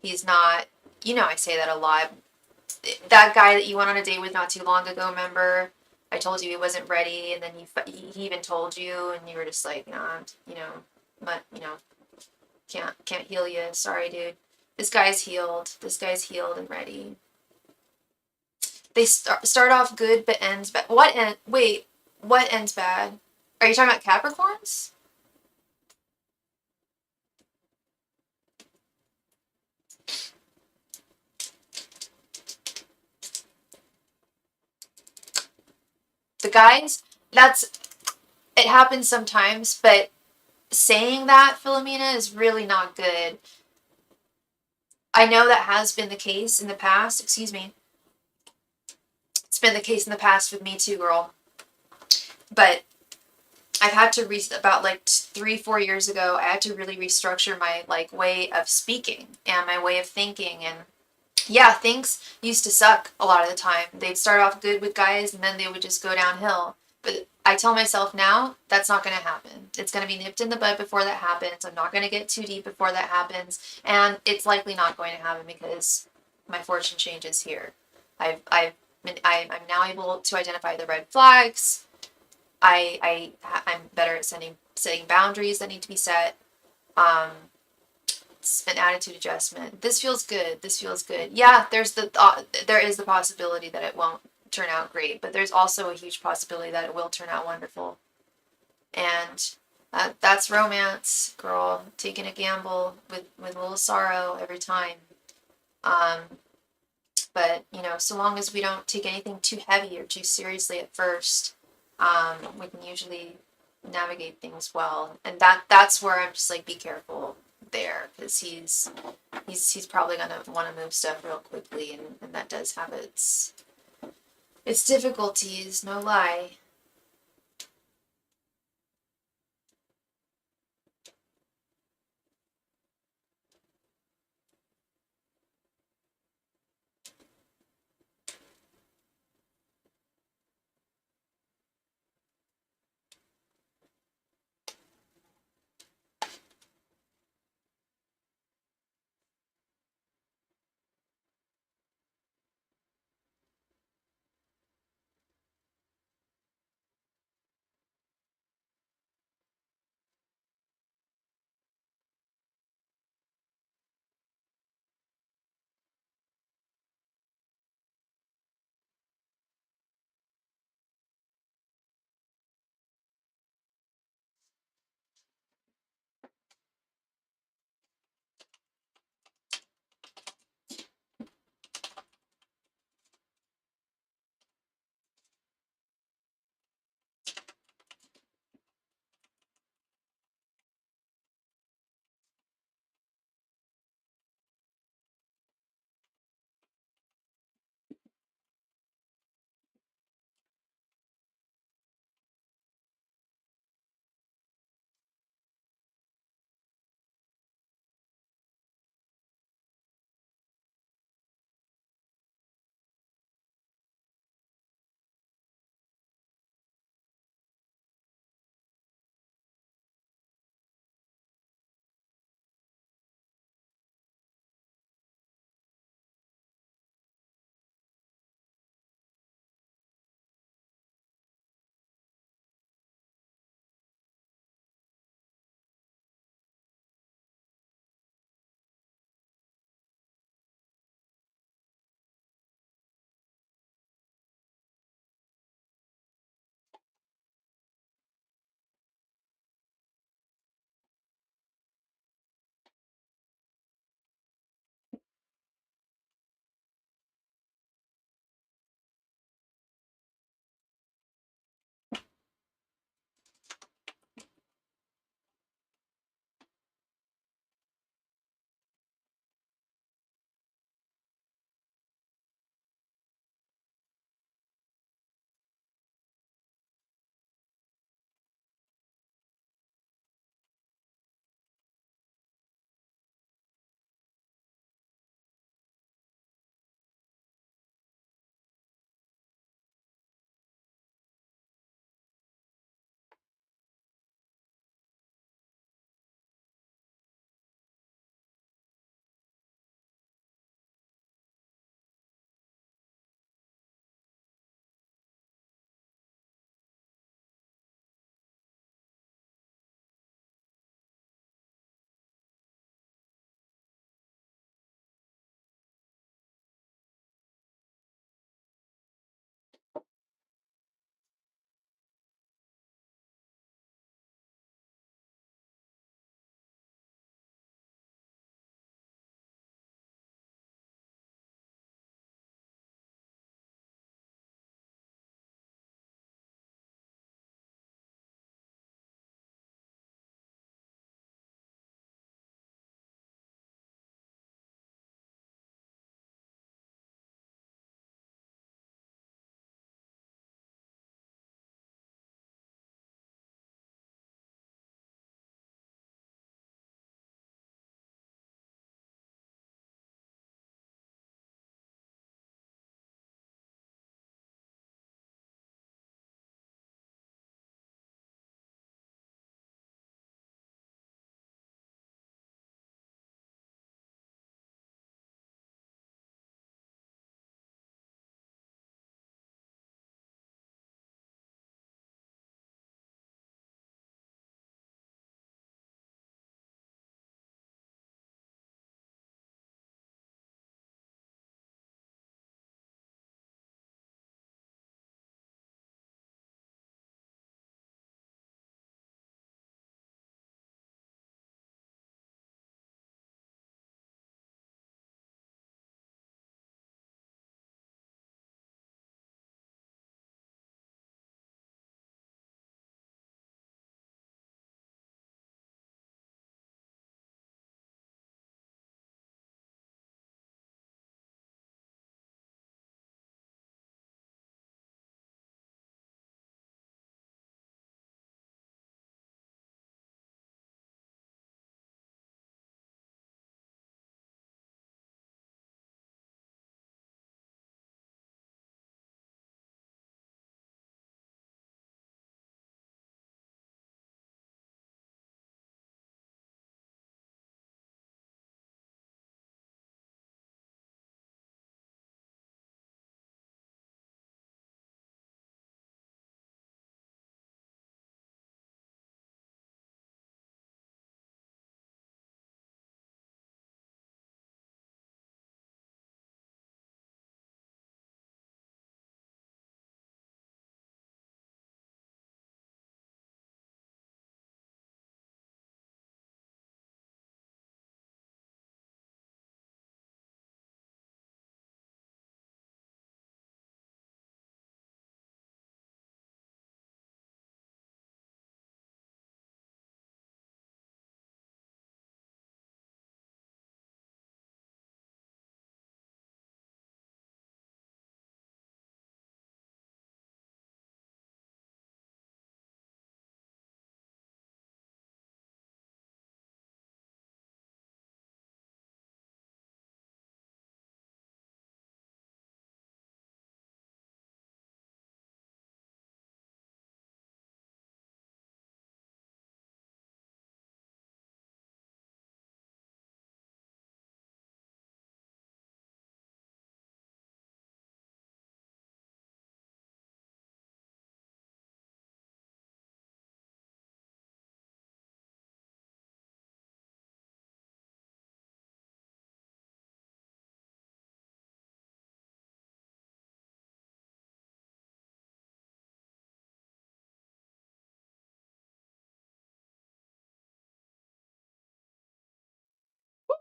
He's not, I say that a lot. That guy that you went on a date with not too long ago, remember? I told you he wasn't ready, and then he even told you, and you were just like, nah, but can't heal you. Sorry, dude. This guy's healed. This guy's healed and ready. They start off good but ends bad. Wait, what ends bad? Are you talking about Capricorns? The guys, that's it happens sometimes, but saying that, Philomena, is really not good. I know that has been the case in the past. Excuse me. It's been the case in the past with me too, girl. But I've had to about like 3-4 years ago. I had to really restructure my like way of speaking and my way of thinking. And yeah, things used to suck a lot of the time. They'd start off good with guys, and then they would just go downhill. But I tell myself now that's not going to happen. It's going to be nipped in the bud before that happens. I'm not going to get too deep before that happens, and it's likely not going to happen because my fortune changes here. I'm now able to identify the red flags. I'm better at setting boundaries that need to be set. Um, it's an attitude adjustment. This feels good. This feels good. Yeah, there is the possibility that it won't turn out great, but there's also a huge possibility that it will turn out wonderful. And that's romance, girl. Taking a gamble with a little sorrow every time. Um, but so long as we don't take anything too heavy or too seriously at first, we can usually navigate things well. And that's where I'm just like, be careful there, because he's probably gonna want to move stuff real quickly, and that does have its difficulties, no lie.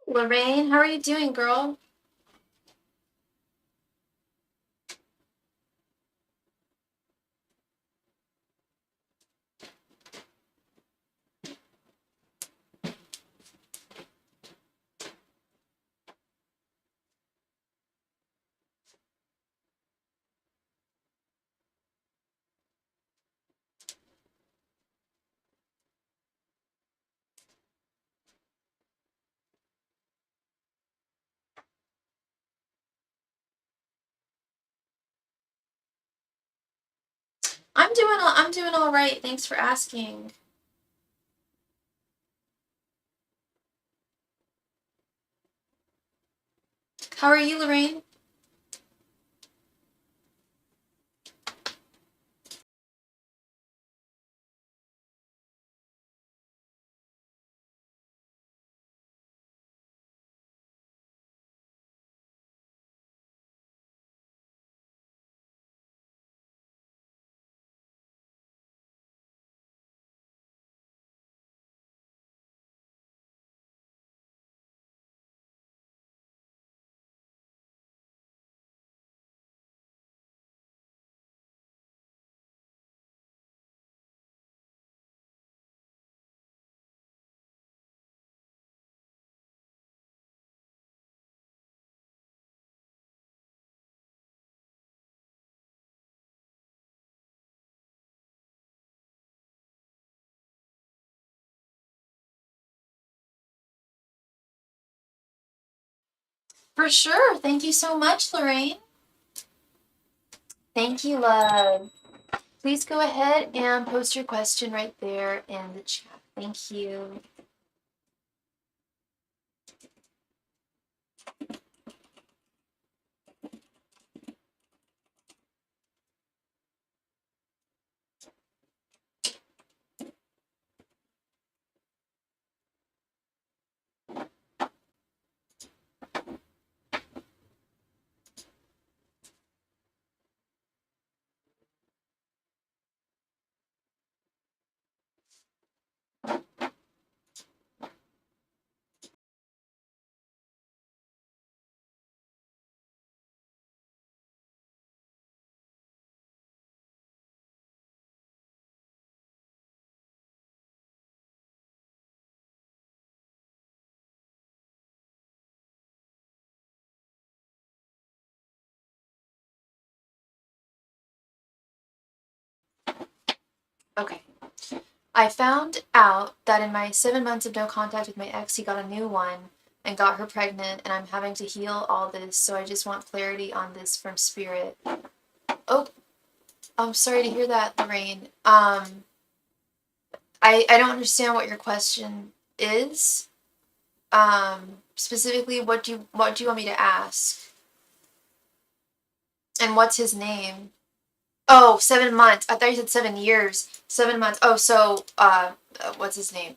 Lorraine, how are you doing, girl? I'm doing all right. Thanks for asking. How are you, Lorraine? For sure. Thank you so much, Lorraine. Thank you, love. Please go ahead and post your question right there in the chat. Thank you. Okay. I found out that in my 7 months of no contact with my ex, he got a new one and got her pregnant, and I'm having to heal all this, so I just want clarity on this from spirit. Oh, I'm sorry to hear that, Lorraine. I don't understand what your question is. Specifically, what do you want me to ask? And what's his name? Oh, 7 months. I thought you said 7 years. 7 months. Oh, so what's his name?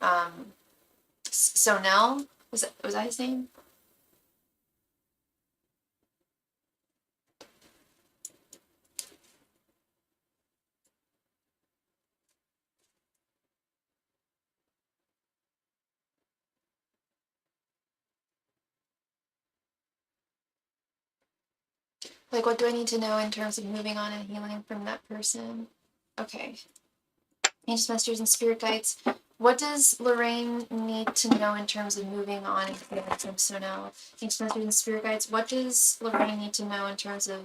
Sonel? Was that his name? Like, what do I need to know in terms of moving on and healing from that person? Okay. Ancient masters and spirit guides. What does Lorraine need to know in terms of moving on and healing from Sonel? Ancient masters and spirit guides. What does Lorraine need to know in terms of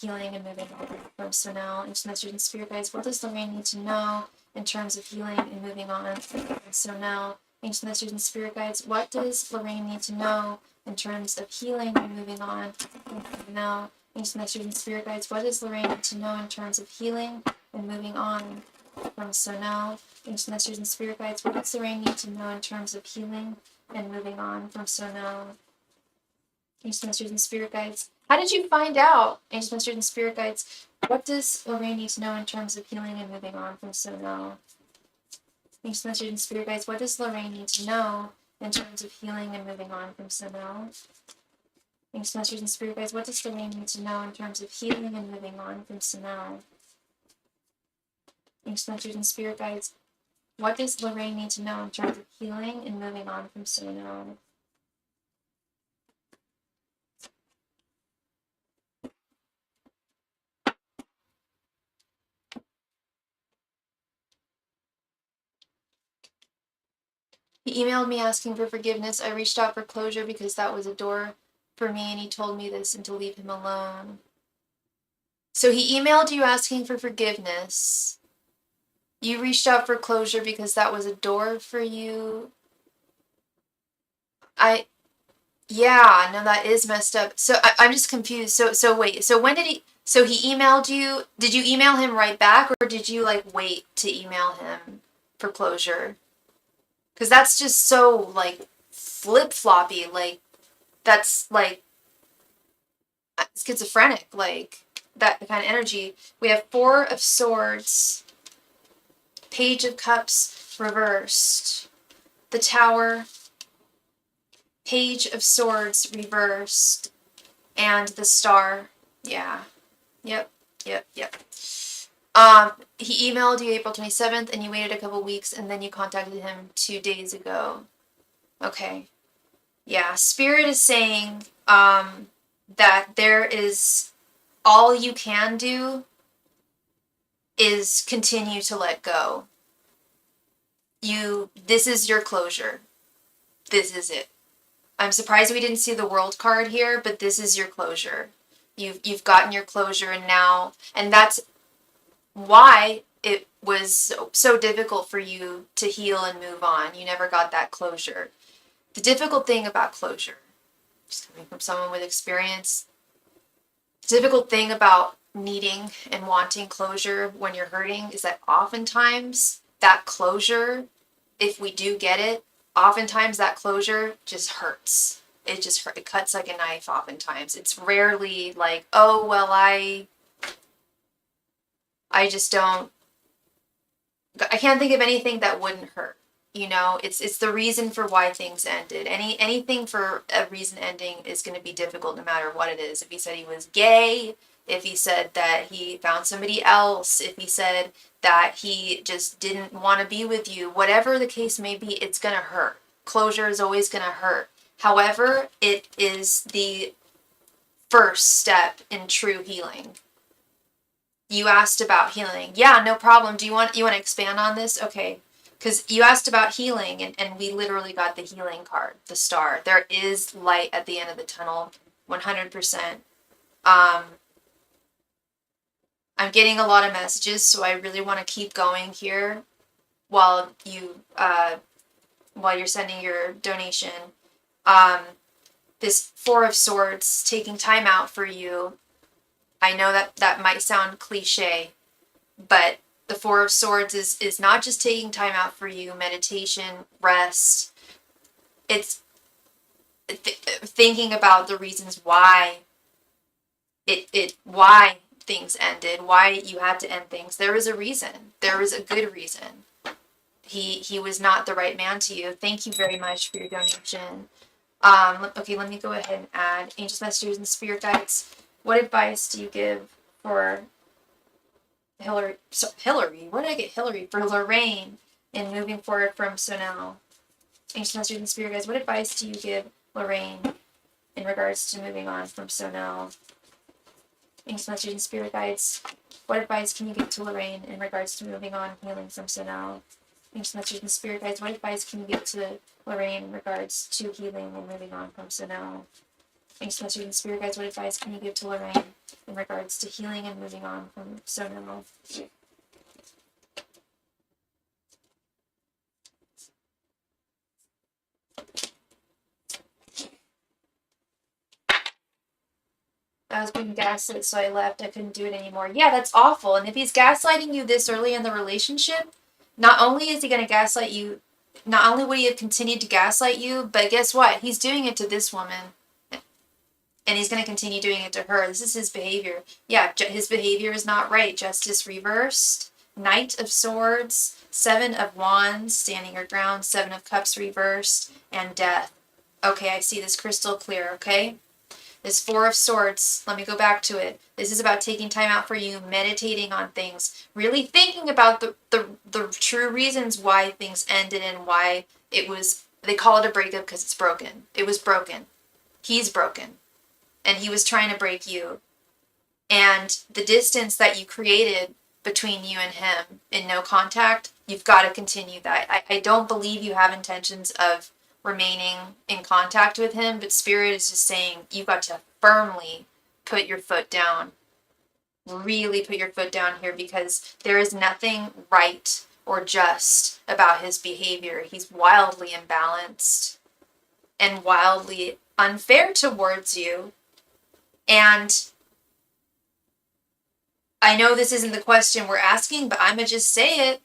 healing and moving on from Sonel? Ancient masters and spirit guides. What does Lorraine need to know in terms of healing and moving on from Sonel? Ancient masters and spirit guides. What does Lorraine need to know in terms of healing and moving on from Sonel? Ancient masters and spirit guides. What does Lorraine need to know in terms of healing and moving on from Sonel? Ancient masters and spirit guides. What does Lorraine need to know in terms of healing and moving on from Sonel? Ancient masters and spirit guides. How did you find out? Ancient masters and spirit guides. What does Lorraine need to know in terms of healing and moving on from Sonel? Ancient masters and spirit guides. What does Lorraine need to know in terms of healing and moving on from Sonel? Ancient masters and spirit guides. What does Lorraine need to know in terms of healing and moving on from Sonel? Ancient masters and spirit guides. What does Lorraine need to know in terms of healing and moving on from Sonel? He emailed me asking for forgiveness. I reached out for closure because that was a door for me, and he told me this and to leave him alone. So he emailed you asking for forgiveness. You reached out for closure because that was a door for you. Yeah, no, that is messed up. So I'm just confused. So wait, so when did so he emailed you, did you email him right back, or did you like wait to email him for closure? Because that's just so like flip-floppy, like that's like schizophrenic, like that kind of energy. We have Four of Swords, Page of Cups reversed, the Tower, Page of Swords reversed, and the Star. Yeah. Yep. He emailed you April 27th, and you waited a couple weeks, and then you contacted him 2 days ago. Okay. Yeah. Spirit is saying, that there is, all you can do is continue to let go. This is your closure. This is it. I'm surprised we didn't see the World card here, but this is your closure. You've gotten your closure, and that's why it was so difficult for you to heal and move on. You never got that closure. The difficult thing about closure, just coming from someone with experience, the difficult thing about needing and wanting closure when you're hurting is that oftentimes that closure, if we do get it, oftentimes that closure just hurts. It cuts like a knife oftentimes. It's rarely like, oh, well, I just don't, I can't think of anything that wouldn't hurt. You know, it's the reason for why things ended. Anything for a reason ending is going to be difficult no matter what it is. If he said he was gay, if he said that he found somebody else, if he said that he just didn't want to be with you, whatever the case may be, it's going to hurt. Closure is always going to hurt. However, it is the first step in true healing. You asked about healing. Yeah, no problem. Do you want to expand on this? Okay. Because you asked about healing, and we literally got the healing card, the Star. There is light at the end of the tunnel, 100%. I'm getting a lot of messages, so I really want to keep going here while you're sending your donation. This Four of Swords, taking time out for you. I know that might sound cliche, but the Four of Swords is not just taking time out for you, meditation, rest. It's thinking about the reasons why why things ended, why you had to end things. There was a reason. There was a good reason. He was not the right man to you. Thank you very much for your donation. Okay, let me go ahead and add angels, messengers, and spirit guides. What advice do you give for Hillary? Where did I get Hillary? For Lorraine in moving forward from so now. Angels, messengers, and spirit guides. What advice do you give Lorraine in regards to moving on from so now? Angels, messengers, and spirit guides. What advice can you give to Lorraine in regards to moving on, healing from so now? Angels, messengers, and spirit guides. What advice can you give to Lorraine in regards to healing and moving on from so now? Angels, messengers, and spirit guides. What advice can you give to Lorraine in regards to healing and moving on from so now? I was being gaslit, so I left. I couldn't do it anymore. Yeah, that's awful. And if he's gaslighting you this early in the relationship, not only is he going to gaslight you, not only would he have continued to gaslight you, but guess what? He's doing it to this woman. And he's going to continue doing it to her. This is his behavior. Yeah, his behavior is not right. Justice reversed. Knight of Swords. Seven of Wands, standing your ground. Seven of Cups reversed. And Death. Okay, I see this crystal clear, okay? This Four of Swords, let me go back to it. This is about taking time out for you, meditating on things, really thinking about the true reasons why things ended and why it was, they call it a breakup because it's broken. It was broken. He's broken. And he was trying to break you. And the distance that you created between you and him in no contact, you've got to continue that. I don't believe you have intentions of remaining in contact with him, but Spirit is just saying you've got to firmly put your foot down. Really put your foot down here, because there is nothing right or just about his behavior. He's wildly imbalanced and wildly unfair towards you. And I know this isn't the question we're asking, but I'm going to just say it.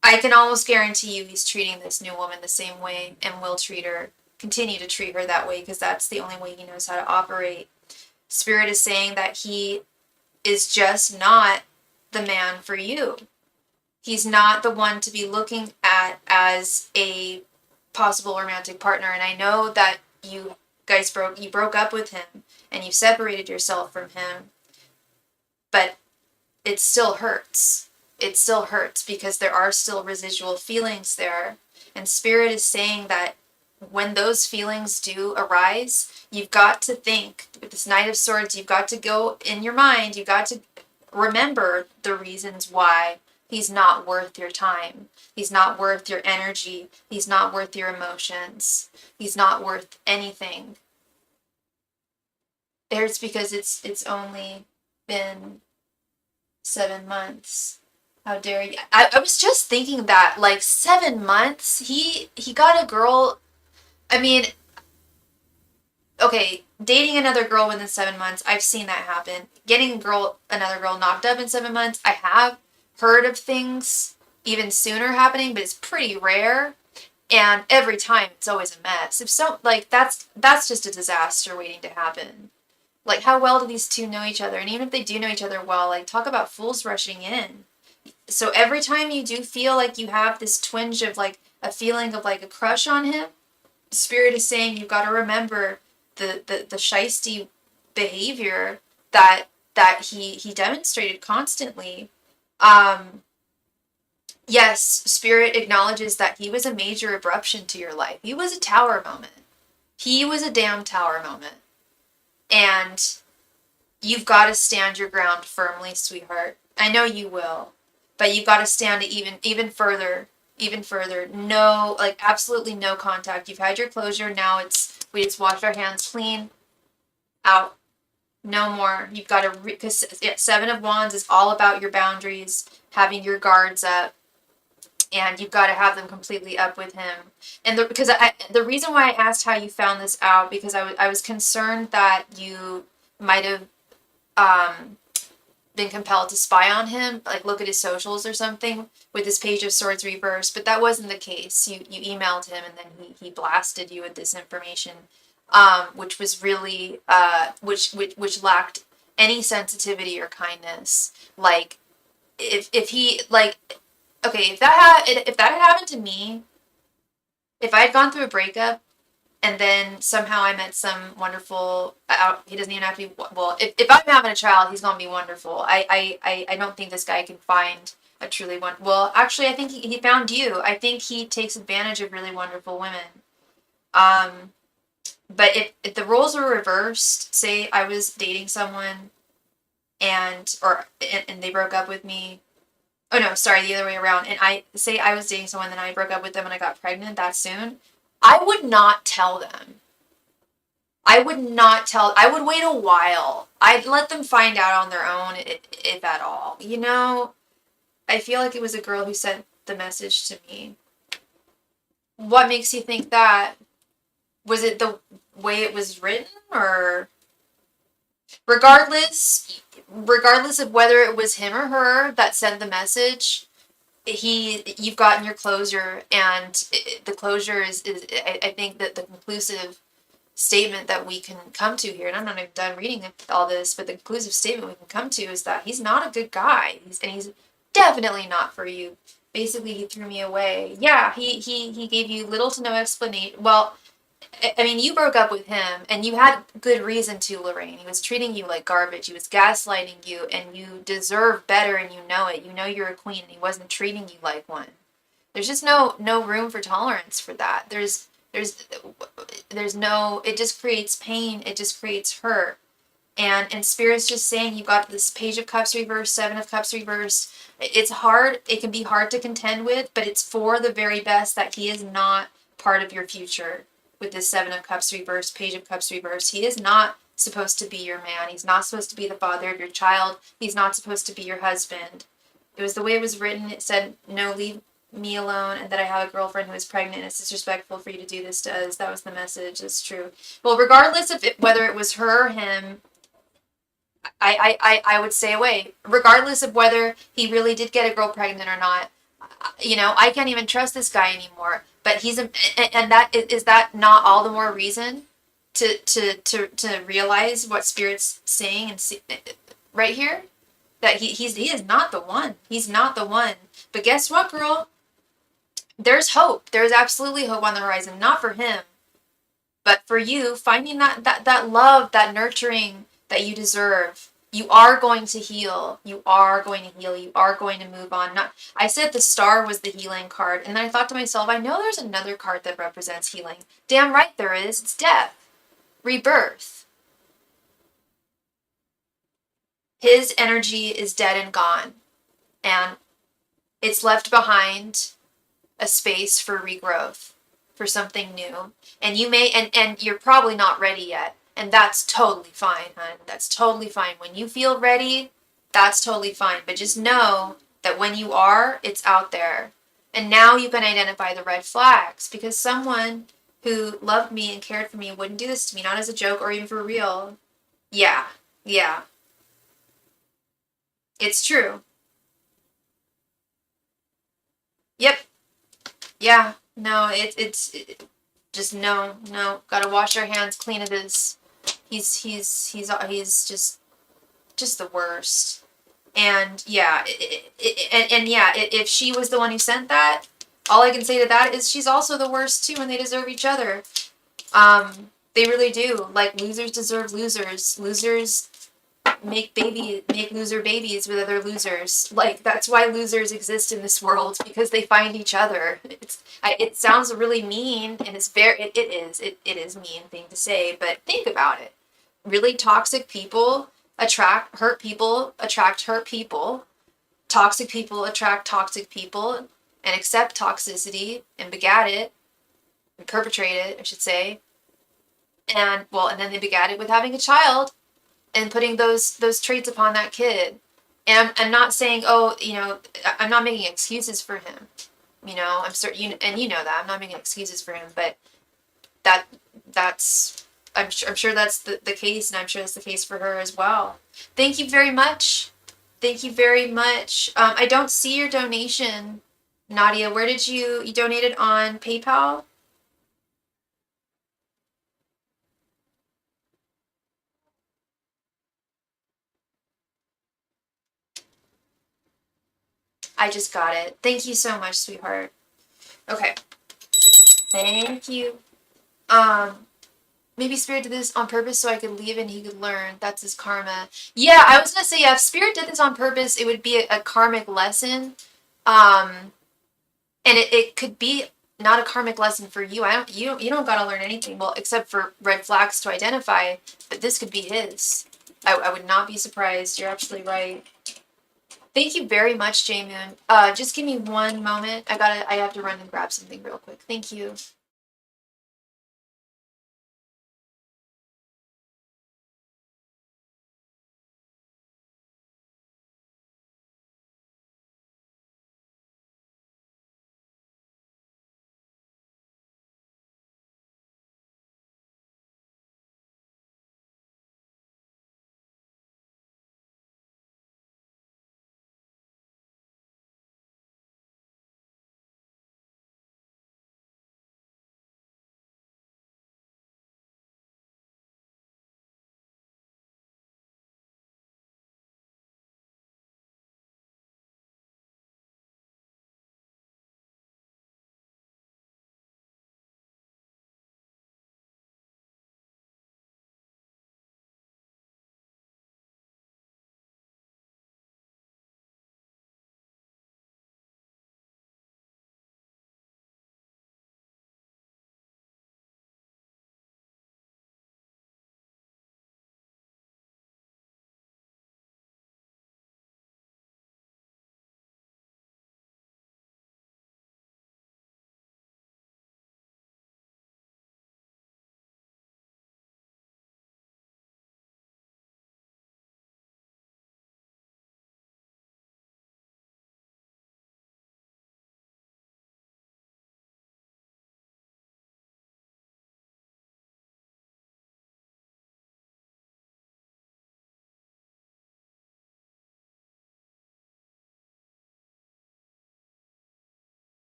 I can almost guarantee you he's treating this new woman the same way and will continue to treat her that way, because that's the only way he knows how to operate. Spirit is saying that he is just not the man for you. He's not the one to be looking at as a possible romantic partner. And I know that you guys broke up with him and you separated yourself from him, but it still hurts. It still hurts because there are still residual feelings there. And Spirit is saying that when those feelings do arise, you've got to think, with this Knight of Swords, you've got to go in your mind, you've got to remember the reasons why he's not worth your time. He's not worth your energy. He's not worth your emotions. He's not worth anything. It's because it's only been 7 months. How dare you? I was just thinking that, like, 7 months? He got a girl. I mean, okay, dating another girl within 7 months, I've seen that happen. Getting another girl knocked up in 7 months, I have heard of things even sooner happening, but it's pretty rare. And every time it's always a mess. If so, like, that's just a disaster waiting to happen. Like, how well do these two know each other? And even if they do know each other well, like, talk about fools rushing in. So every time you do feel like you have this twinge of, like, a feeling of, like, a crush on him, Spirit is saying you've got to remember the shisty behavior that he demonstrated constantly. Yes, Spirit acknowledges that he was a major abruption to your life. He was a tower moment. He was a damn tower moment. And you've got to stand your ground firmly, sweetheart. I know you will. But you've got to stand it even further. Even further. No, like, absolutely no contact. You've had your closure. Now we just washed our hands clean. Out. No more. You've got to, because Seven of Wands is all about your boundaries, having your guards up, and you've got to have them completely up with him. And the reason why I asked how you found this out, because I was concerned that you might have been compelled to spy on him, like look at his socials or something with his Page of Swords reversed, but that wasn't the case. You emailed him and then he blasted you with this information, which was really which lacked any sensitivity or kindness. Like, if he, like, okay, if that had happened to me, if I had gone through a breakup and then somehow I met some wonderful, he doesn't even have to be, well, if I'm having a child, he's going to be wonderful. I don't think this guy can find a truly well, actually, I think he found you. I think he takes advantage of really wonderful women. But if the roles were reversed, say I was dating someone and they broke up with me. Oh no, sorry, the other way around. And I was dating someone, then I broke up with them and I got pregnant that soon. I would not tell them. I would wait a while. I'd let them find out on their own, if at all. You know, I feel like it was a girl who sent the message to me. What makes you think that? Was it the way it was written, or regardless of whether it was him or her that sent the message, you've gotten your closure, and the closure is I think that the conclusive statement that we can come to here, and I'm not even done reading all this, but the conclusive statement we can come to is that he's not a good guy, he's definitely not for you. Basically, he threw me away. Yeah, he gave you little to no explanation. Well, I mean, you broke up with him, and you had good reason to, Lorraine. He was treating you like garbage. He was gaslighting you, and you deserve better, and you know it. You know you're a queen, and he wasn't treating you like one. There's just no room for tolerance for that. There's no. It just creates pain. It just creates hurt, And Spirit's just saying you got this Page of Cups reversed, Seven of Cups reversed. It's hard. It can be hard to contend with, but it's for the very best that he is not part of your future with this Seven of Cups reversed, Page of Cups reversed. He is not supposed to be your man. He's not supposed to be the father of your child. He's not supposed to be your husband. It was the way it was written. It said, no, leave me alone, and that I have a girlfriend who is pregnant. It's disrespectful for you to do this to us. That was the message. It's true. Well, regardless of whether it was her or him, I would stay away. Regardless of whether he really did get a girl pregnant or not, I can't even trust this guy anymore. But and that is that not all the more reason to realize what Spirit's saying and see, right here, that he is not the one. He's not the one. But guess what, girl? There's hope. There's absolutely hope on the horizon. Not for him, but for you, finding that love, that nurturing that you deserve. You are going to heal. You are going to heal. You are going to move on. I said the star was the healing card, and then I thought to myself, I know there's another card that represents healing. Damn right there is. It's death, rebirth. His energy is dead and gone, and it's left behind a space for regrowth, for something new. And you may, and you're probably not ready yet. And that's totally fine, hon. That's totally fine. When you feel ready, that's totally fine. But just know that when you are, it's out there. And now you can identify the red flags, because someone who loved me and cared for me wouldn't do this to me, not as a joke or even for real. Yeah, yeah, it's true. Yep, yeah. No, just no. Gotta wash our hands clean of this. He's just the worst. And yeah, and yeah, if she was the one who sent that, all I can say to that is she's also the worst too, and they deserve each other. They really do. Like, losers deserve losers. Losers make loser babies with other losers. Like, that's why losers exist in this world, because they find each other. It sounds really mean, and it is a mean thing to say, but think about it. Really toxic people attract hurt people, attract hurt people. Toxic people attract toxic people and accept toxicity and begat it and perpetrate it, I should say. And then they begat it with having a child and putting those traits upon that kid. And I'm not saying, oh, I'm not making excuses for him. I'm certain, and you know that I'm not making excuses for him, but that that's I'm sure that's the case, and I'm sure that's the case for her as well. Thank you very much. Thank you very much. I don't see your donation, Nadia. Where did you donated on PayPal? I just got it. Thank you so much, sweetheart. Okay. Thank you. Maybe Spirit did this on purpose so I could leave and he could learn. That's his karma. Yeah, I was gonna say, yeah, if Spirit did this on purpose, it would be a karmic lesson. Um, and it could be not a karmic lesson for you. You don't gotta learn anything, well, except for red flags to identify, but this could be his. I would not be surprised. You're absolutely right. Thank you very much, J Moon. Just give me one moment. I have to run and grab something real quick. Thank you.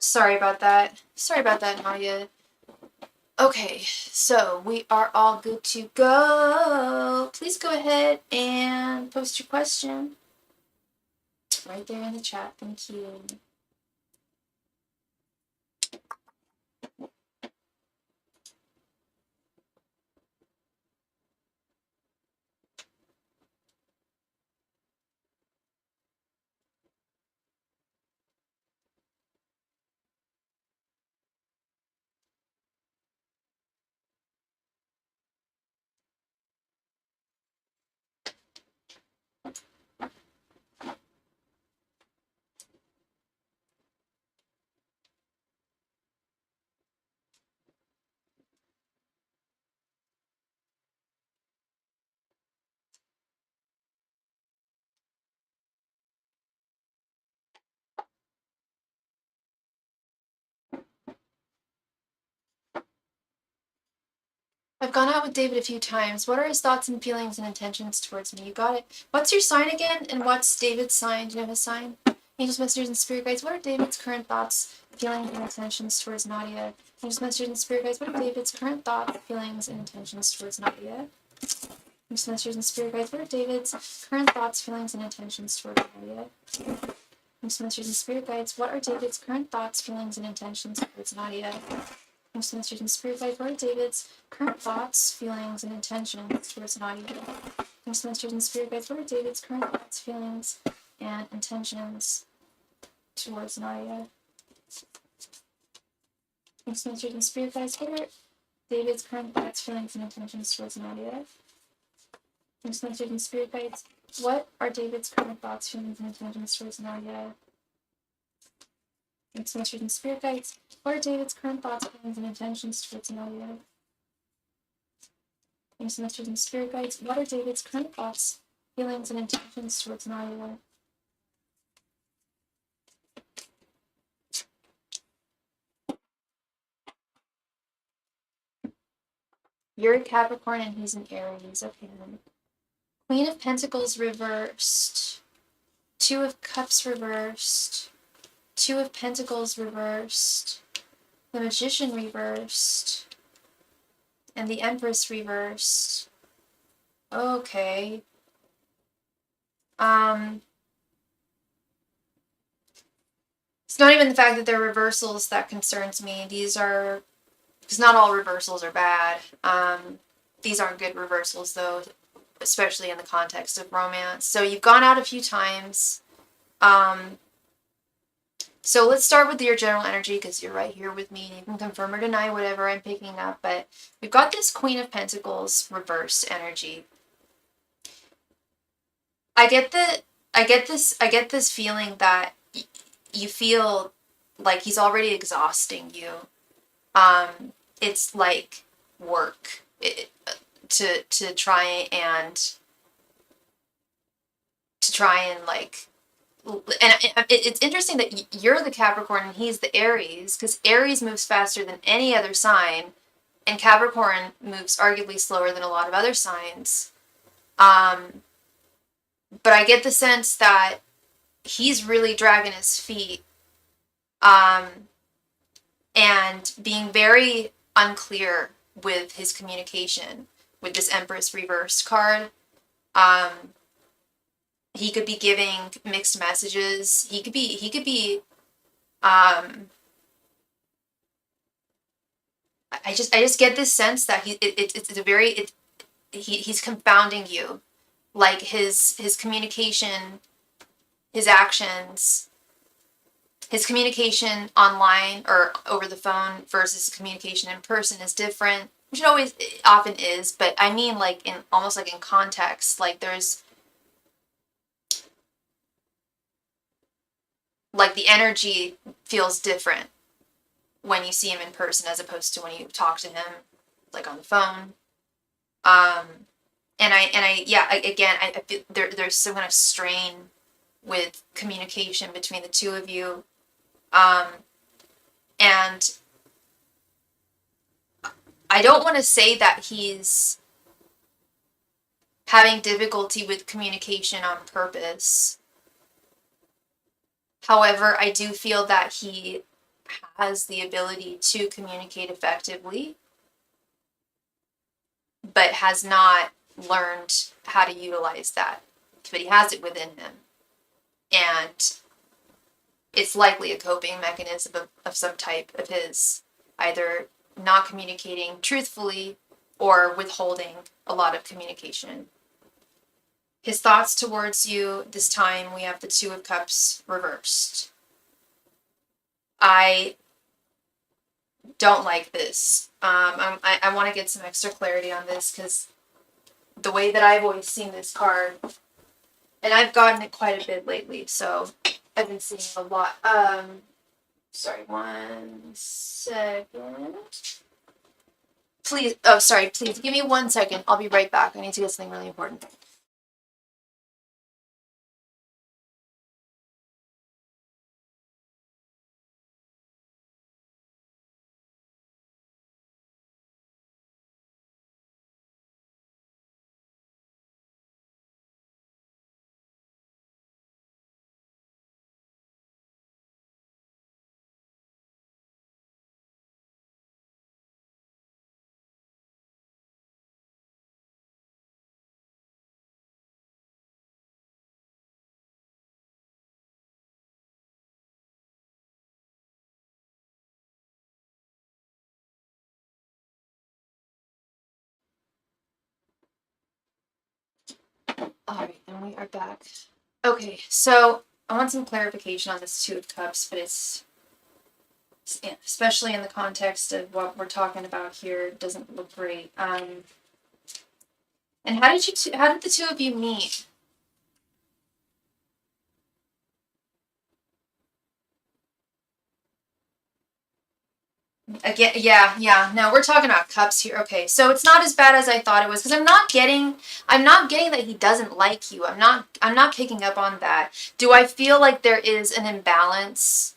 Sorry about that. Sorry about that, Nadia. Okay, so we are all good to go. Please go ahead and post your question right there in the chat. Thank you. I've gone out with David a few times. What are his thoughts and feelings and intentions towards me? You got it. What's your sign again? And what's David's sign? Do you know his sign? Angels, messengers, and spirit guides. What are David's current thoughts, feelings, and intentions towards Nadia? Angels, messengers, and spirit guides. What are David's current thoughts, feelings, and intentions towards Nadia? Angels, messengers, and spirit guides. What are David's current thoughts, feelings, and intentions towards Nadia? Angels, messengers, and spirit guides. What are David's current thoughts, feelings, and intentions towards Nadia? Angels, messengers, and spirit guides. What are David's current thoughts, feelings, and intentions towards Nadia? Angels, messengers, and spirit guides. What are David's current thoughts, feelings, and intentions towards Nadia? Angels, messengers, and spirit guides. What are David's current thoughts, feelings, and intentions towards Nadia? Angels, messengers, and spirit guides. What are David's current thoughts, feelings, and intentions towards Nadia? Angels, messengers, and spirit guides. What are David's current thoughts, feelings, and intentions towards Nadia? Angels, messengers, and spirit guides. What are David's current thoughts, feelings, and intentions towards Nadia? You're a Capricorn and he's an Aries. Okay. Queen of Pentacles reversed. Two of Cups reversed. Two of Pentacles reversed. The Magician reversed. And the Empress reversed. Okay. It's not even the fact that they're reversals that concerns me. These are, because not all reversals are bad. These aren't good reversals though, especially in the context of romance. So you've gone out a few times. So let's start with your general energy because you're right here with me. You can confirm or deny whatever I'm picking up. But we've got this Queen of Pentacles reverse energy. I get this feeling that you feel like he's already exhausting you. It's like work to try and like. And it's interesting that you're the Capricorn and he's the Aries, because Aries moves faster than any other sign, and Capricorn moves arguably slower than a lot of other signs. But I get the sense that he's really dragging his feet, and being very unclear with his communication with this Empress reversed card. He could be giving mixed messages. He could be I just get this sense that he's confounding you, like his communication, his actions, his communication online or over the phone versus communication in person is different, which it often is, but I mean like in almost like in context, like there's like the energy feels different when you see him in person as opposed to when you talk to him like on the phone. And I feel there's some kind of strain with communication between the two of you. And I don't want to say that he's having difficulty with communication on purpose. However, I do feel that he has the ability to communicate effectively, but has not learned how to utilize that. But he has it within him. And it's likely a coping mechanism of some type of his, either not communicating truthfully or withholding a lot of communication. His thoughts towards you this time, we have the Two of Cups reversed. I don't like this. I want to get some extra clarity on this because the way that I've always seen this card, and I've gotten it quite a bit lately, so I've been seeing a lot. Sorry, 1 second. Please, please give me 1 second. I'll be right back. I need to get something really important. All right, and we are back. Okay, so I want some clarification on this Two of Cups, but it's especially in the context of what we're talking about here, it doesn't look great. And how did the two of you meet? Again, yeah. No, we're talking about cups here. Okay, so it's not as bad as I thought it was because I'm not getting that he doesn't like you. I'm not picking up on that. Do I feel like there is an imbalance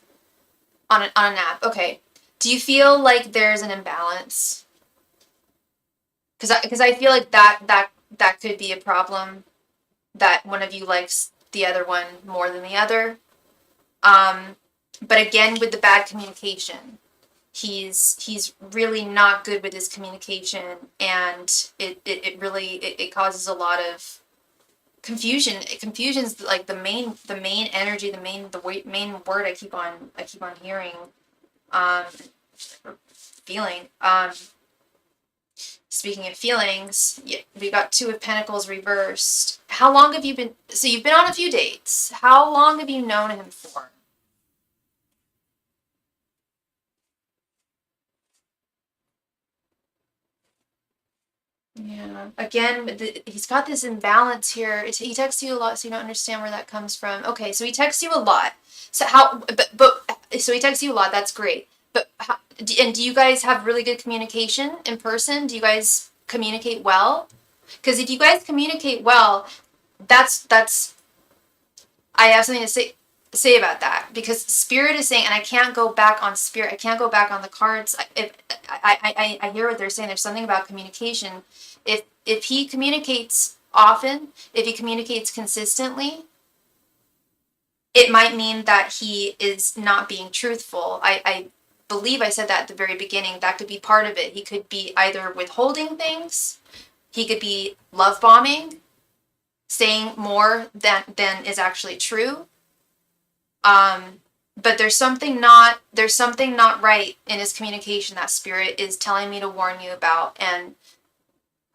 on an app? Okay. Do you feel like there's an imbalance? Because I feel like that could be a problem, that one of you likes the other one more than the other. But again, with the bad communication, he's really not good with his communication, and it really causes a lot of confusion. Confusion's like the main energy, the main word I keep on hearing, feeling. Speaking of feelings, yeah, we got Two of Pentacles reversed. How long have you been? So you've been on a few dates. How long have you known him for? Yeah. Again, he's got this imbalance here. He texts you a lot, so you don't understand where that comes from. Okay, so he texts you a lot. So so he texts you a lot. That's great. But and do you guys have really good communication in person? Do you guys communicate well? Because if you guys communicate well, that's I have something to say about that, because Spirit is saying, and I can't go back on Spirit. I can't go back on the cards. I hear what they're saying. There's something about communication. If he communicates often, if he communicates consistently, it might mean that he is not being truthful. I believe I said that at the very beginning. That could be part of it. He could be either withholding things. He could be love bombing, saying more than is actually true. But there's something not right in his communication that Spirit is telling me to warn you about. And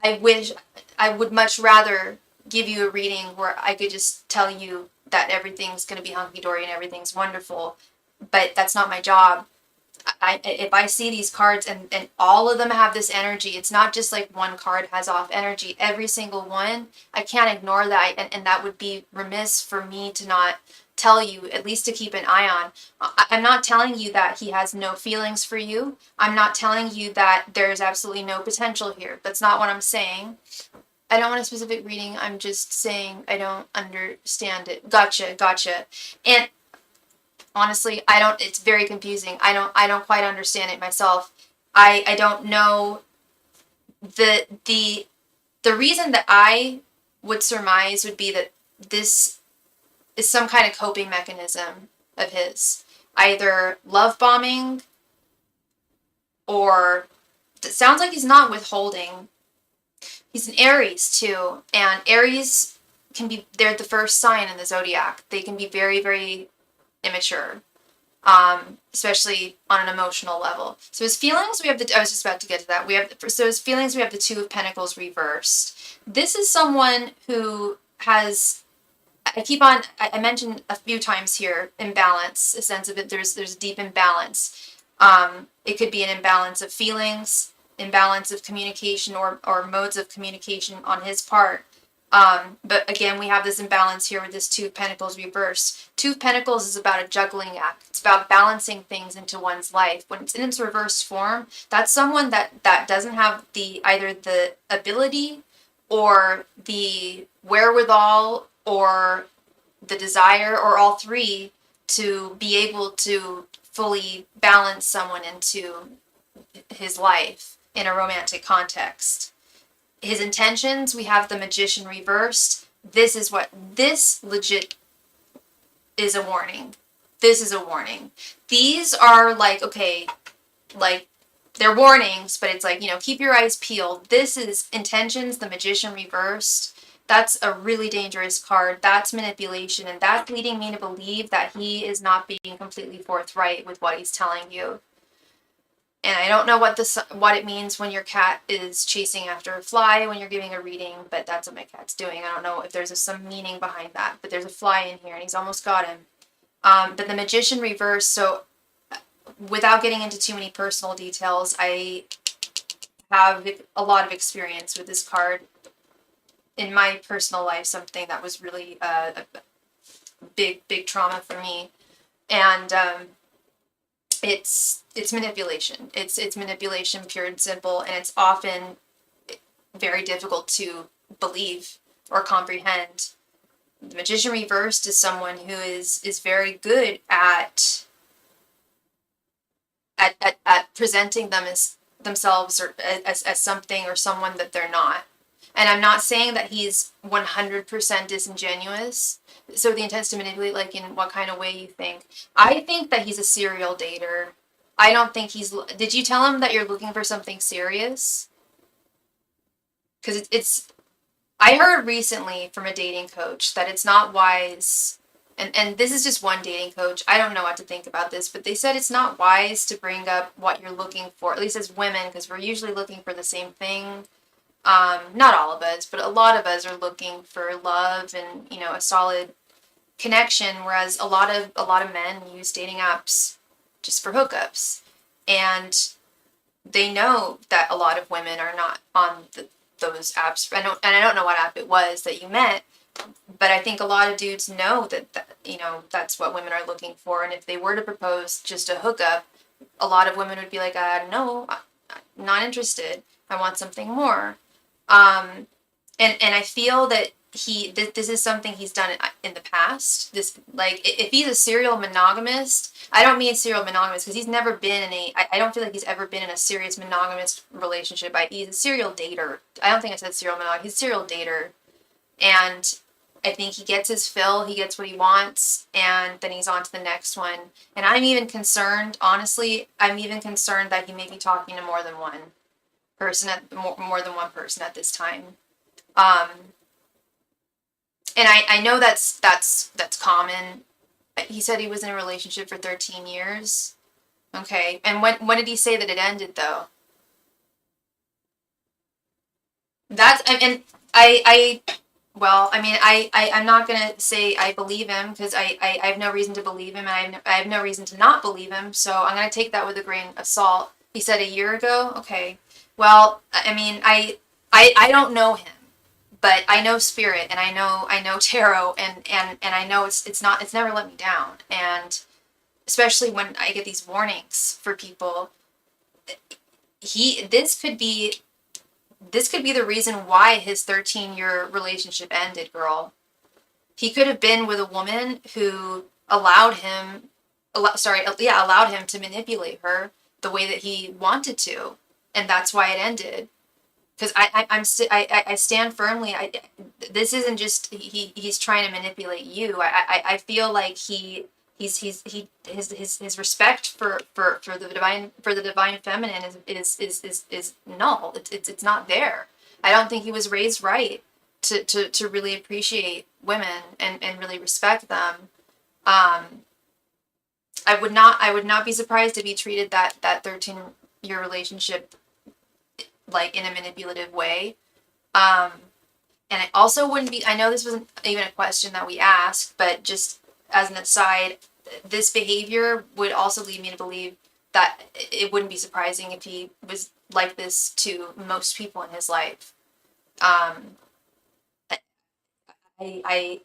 I would much rather give you a reading where I could just tell you that everything's going to be hunky-dory and everything's wonderful, but that's not my job. If I see these cards and all of them have this energy, it's not just like one card has off energy. Every single one, I can't ignore that, and that would be remiss for me to not tell you, at least to keep an eye on. I'm not telling you that he has no feelings for you. I'm not telling you that there's absolutely no potential here. That's not what I'm saying. I don't want a specific reading. I'm just saying I don't understand it. Gotcha. And honestly, it's very confusing. I don't quite understand it myself. I don't know the reason that I would surmise would be that this is some kind of coping mechanism of his. either love bombing, or it sounds like he's not withholding. He's an Aries too, and Aries can be, they're the first sign in the zodiac. They can be very, very immature, especially on an emotional level. So his feelings, we have the, I was just about to get to that. So his feelings, we have the Two of Pentacles reversed. This is someone who has, I mentioned a few times here, imbalance, a sense of it, there's a deep imbalance. It could be an imbalance of feelings, imbalance of communication, or modes of communication on his part. But again, we have this imbalance here with this Two of Pentacles reversed. Two of Pentacles is about a juggling act. It's about balancing things into one's life. When it's in its reversed form, that's someone that doesn't have either the ability or the wherewithal or the desire, or all three, to be able to fully balance someone into his life in a romantic context. His intentions, we have the Magician reversed. This legit is a warning. This is a warning. These are like, okay, like, they're warnings, but it's like, keep your eyes peeled. This is intentions, the Magician reversed. That's a really dangerous card. That's manipulation, and that's leading me to believe that he is not being completely forthright with what he's telling you. And I don't know what it means when your cat is chasing after a fly when you're giving a reading, but that's what my cat's doing. I don't know if there's some meaning behind that, but there's a fly in here, and he's almost got him. But the Magician reverse, so without getting into too many personal details, I have a lot of experience with this card in my personal life, something that was really a big trauma for me. And it's manipulation. It's manipulation, pure and simple, and it's often very difficult to believe or comprehend. The Magician reversed is someone who is very good at presenting themselves or as something or someone that they're not. And I'm not saying that he's 100% disingenuous. So the intent is to manipulate, like, in what kind of way you think. I think that he's a serial dater. I don't think he's... Did you tell him that you're looking for something serious? Because it's... I heard recently from a dating coach that it's not wise... And this is just one dating coach. I don't know what to think about this, but they said it's not wise to bring up what you're looking for, at least as women, because we're usually looking for the same thing. Not all of us, but a lot of us are looking for love and, a solid connection, whereas a lot of men use dating apps just for hookups. And they know that a lot of women are not on those apps. I don't know what app it was that you met, but I think a lot of dudes know that that's what women are looking for. And if they were to propose just a hookup, a lot of women would be like, no, I'm not interested. I want something more. And I feel that this is something he's done in the past. This, like, if he's a serial monogamist, I don't mean serial monogamous because he's never been in I don't feel like he's ever been in a serious monogamous relationship. He's a serial dater. I don't think I said serial monogamous. He's a serial dater. And I think he gets his fill, he gets what he wants, and then he's on to the next one. And I'm even concerned, honestly, that he may be talking to more than one person at this time. And I know that's common. He said he was in a relationship for 13 years. Okay. And when did he say that it ended, though? I'm not going to say I believe him, because I have no reason to believe him, and I have no reason to not believe him, so I'm going to take that with a grain of salt. He said a year ago? Okay. Well, I don't know him, but I know spirit, and I know tarot, and I know it's never let me down. And especially when I get these warnings for people, this could be the reason why his 13-year relationship ended, girl. He could have been with a woman who allowed him to manipulate her the way that he wanted to, and that's why it ended. Because I stand firmly. This isn't just he's trying to manipulate you. I feel like he His respect for the divine feminine is null. It's not there. I don't think he was raised right to really appreciate women and really respect them. Um, I would not be surprised if he treated that 13-year relationship like in a manipulative way. Um, and it also wouldn't be, I know this wasn't even a question that we asked, but just as an aside, this behavior would also lead me to believe that it wouldn't be surprising if he was like this to most people in his life. Um, I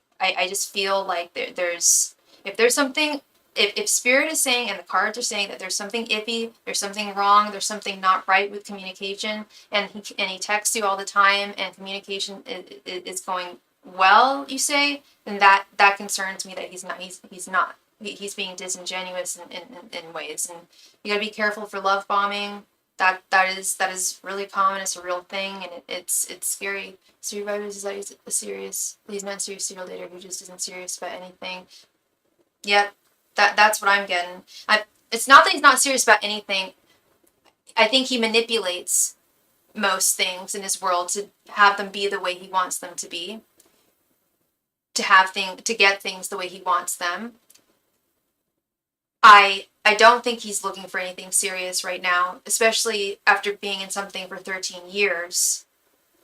just feel like there's, if there's something, if spirit is saying and the cards are saying that there's something iffy, there's something wrong, there's something not right with communication, and he texts you all the time and communication is going well, you say, then that concerns me that he's being disingenuous in ways, and you gotta be careful for love bombing. That is really common. It's a real thing, and it's scary. Survivor is that he's not a serious serial dater who just isn't serious about anything. Yep, that's what I'm getting. It's not that he's not serious about anything. I think he manipulates most things in his world to have them be the way he wants them to be, to get things the way he wants them. I don't think he's looking for anything serious right now, especially after being in something for 13 years.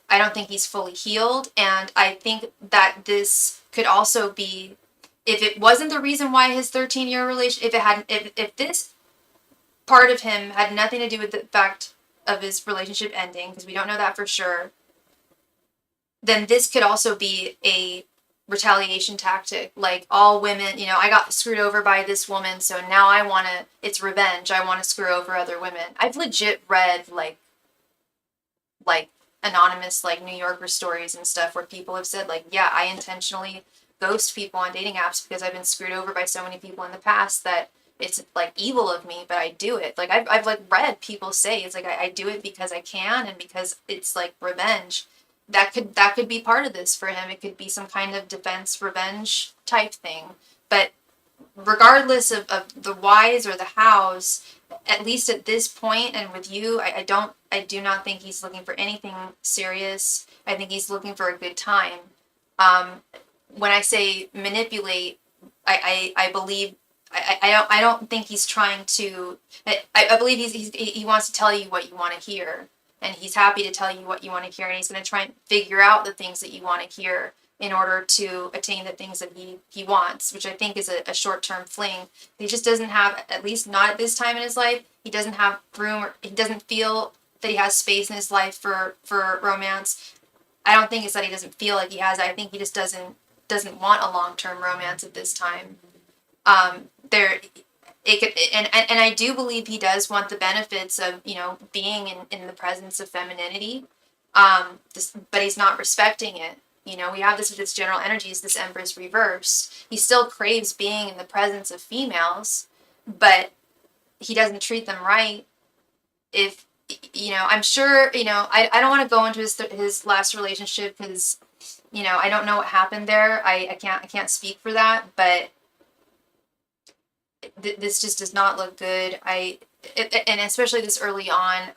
I don't think he's fully healed, and I think that this could also be, if it wasn't the reason why his 13-year relation, if this part of him had nothing to do with the fact of his relationship ending, because we don't know that for sure, then this could also be a retaliation tactic. Like, all women, I got screwed over by this woman, so now it's revenge. I want to screw over other women. I've legit read like anonymous like New Yorker stories and stuff where people have said like, yeah, I intentionally ghost people on dating apps because I've been screwed over by so many people in the past that it's like evil of me, but I do it. Like, I've like read people say it's like I do it because I can and because it's like revenge. That could be part of this for him. It could be some kind of defense revenge type thing. But regardless of the whys or the hows, at least at this point and with you, I do not think he's looking for anything serious. I think he's looking for a good time. When I say manipulate, I believe I don't think he's trying to. I believe he wants to tell you what you want to hear, and he's happy to tell you what you want to hear, and he's going to try and figure out the things that you want to hear in order to attain the things that he wants, which I think is a short-term fling. He just doesn't have, at least not at this time in his life, he doesn't have room, or he doesn't feel that he has space in his life for romance. I don't think it's that he doesn't feel like he has it. I think he just doesn't want a long-term romance at this time. And I do believe he does want the benefits of, being in the presence of femininity. But he's not respecting it. We have this with its general energies, this Empress reverse. He still craves being in the presence of females, but he doesn't treat them right. If, I'm sure, I don't want to go into his last relationship because, I don't know what happened there. I can't speak for that, but this just does not look good. And especially this early on,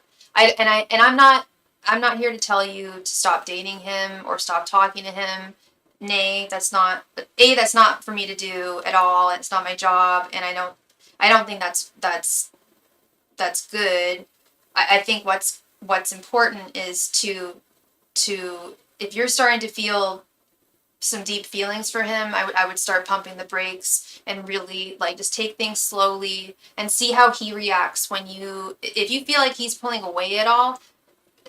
I'm not here to tell you to stop dating him or stop talking to him. Nay, that's not for me to do at all. It's not my job, and I don't think that's good. I think what's important is to if you're starting to feel some deep feelings for him, I would start pumping the brakes and really like just take things slowly and see how he reacts if you feel like he's pulling away at all.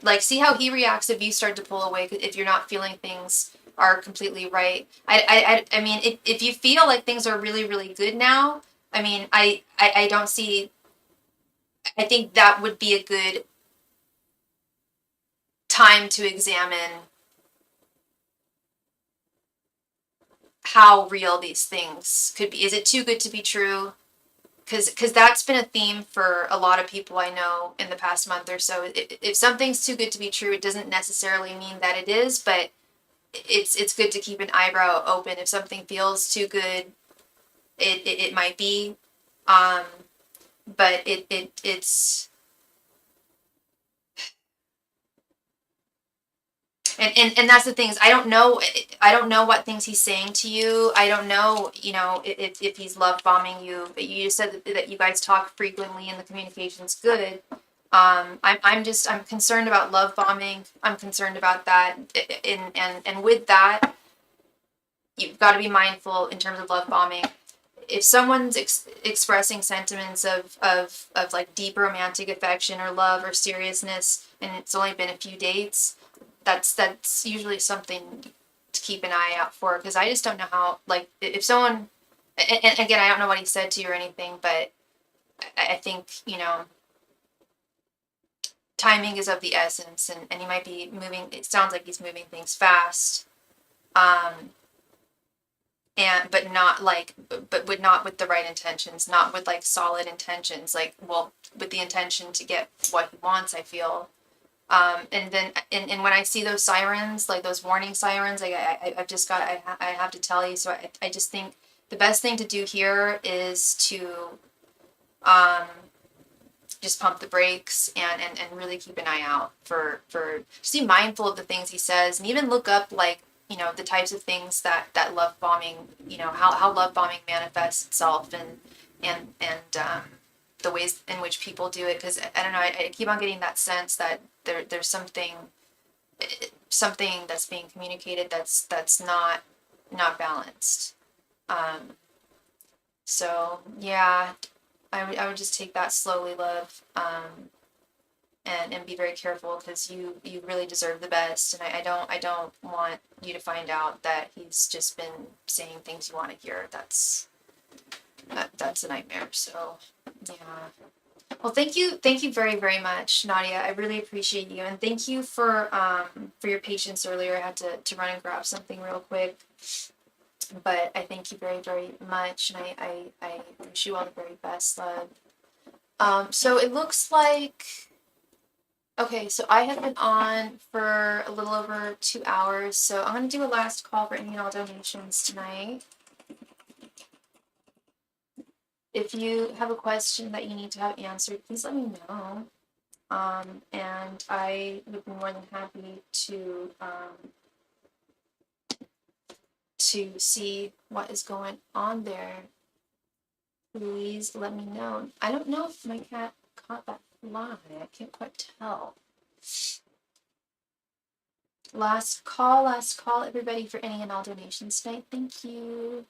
Like, see how he reacts if you start to pull away, if you're not feeling things are completely right. I mean, if you feel like things are really, really good now, I mean, I don't see, I think that would be a good time to examine how real these things could be. Is it too good to be true? Because that's been a theme for a lot of people I know in the past month or so. If something's too good to be true, it doesn't necessarily mean that it is, but it's good to keep an eyebrow open. If something feels too good, it might be, um, but it's and that's the thing is I don't know what things he's saying to you. I don't know, you know, if he's love bombing you. But you just said that you guys talk frequently and the communication's good. I'm concerned about love bombing. I'm concerned about that. And with that, you've got to be mindful in terms of love bombing. If someone's expressing sentiments of like deep romantic affection or love or seriousness, and it's only been a few dates, that's usually something to keep an eye out for, because I just don't know how, like, if someone, and again, I don't know what he said to you or anything, but I think, you know, timing is of the essence, and he might be moving, it sounds like he's moving things fast, um, and but not like, but with not with the right intentions, not with like solid intentions, like, well, with the intention to get what he wants, I feel. And then and when I see those sirens, like those warning sirens, like I've just got, I have to tell you. So I just think the best thing to do here is to um, just pump the brakes and really keep an eye out for just be mindful of the things he says, and even look up, like, you know, the types of things that love bombing, you know, how love bombing manifests itself, and the ways in which people do it, because I don't know, I keep on getting that sense that there's something that's being communicated that's not balanced. Um, so yeah, I would just take that slowly, love, and be very careful, because you really deserve the best, and I don't want you to find out that he's just been saying things you want to hear. That's a nightmare. So yeah. Well, thank you very, very much, Nadia. I really appreciate you, and thank you for your patience earlier. I had to run and grab something real quick, but I thank you very, very much, and I wish you all the very best, love. So it looks like, okay, so I have been on for a little over 2 hours, so I'm gonna do a last call for any and all donations tonight. If you have a question that you need to have answered, please let me know. And I would be more than happy to see what is going on there. Please let me know. I don't know if my cat caught that fly. I can't quite tell. Last call, everybody, for any and all donations tonight. Thank you.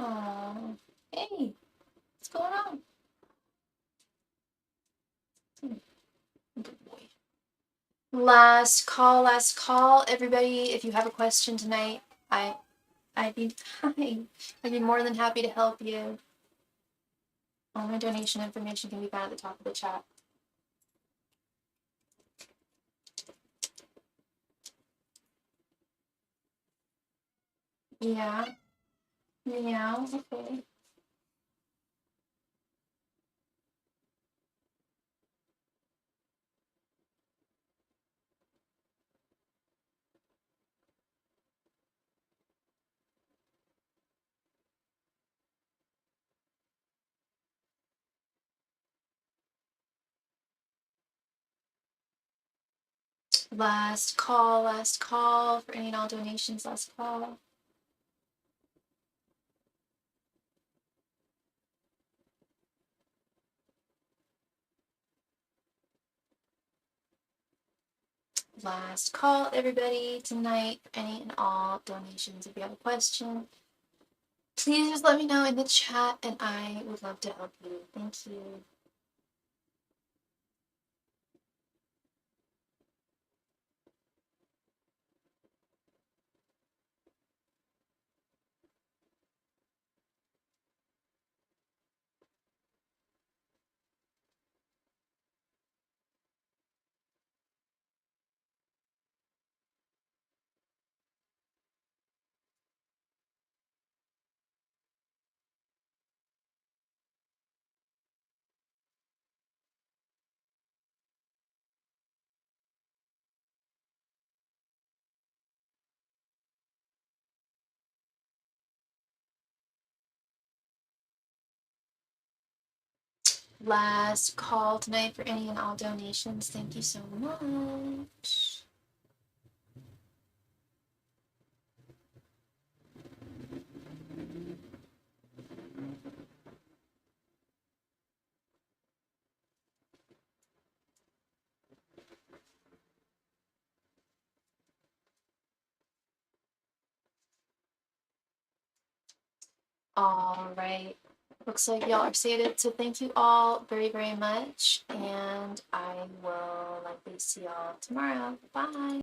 Oh, hey, what's going on? Good boy. Last call, everybody. If you have a question tonight, I I'd be hi. I'd be more than happy to help you. All my donation information can be found at the top of the chat. Yeah. Meow. Okay. Last call for any and all donations. Last call. Last call, everybody, tonight for any and all donations. If you have a question, please just let me know in the chat, and I would love to help you. Thank you. last call tonight for any and all donations. Thank you so much. All right. Looks like y'all are sated, so thank you all very, very much, and I will likely see y'all tomorrow. Bye.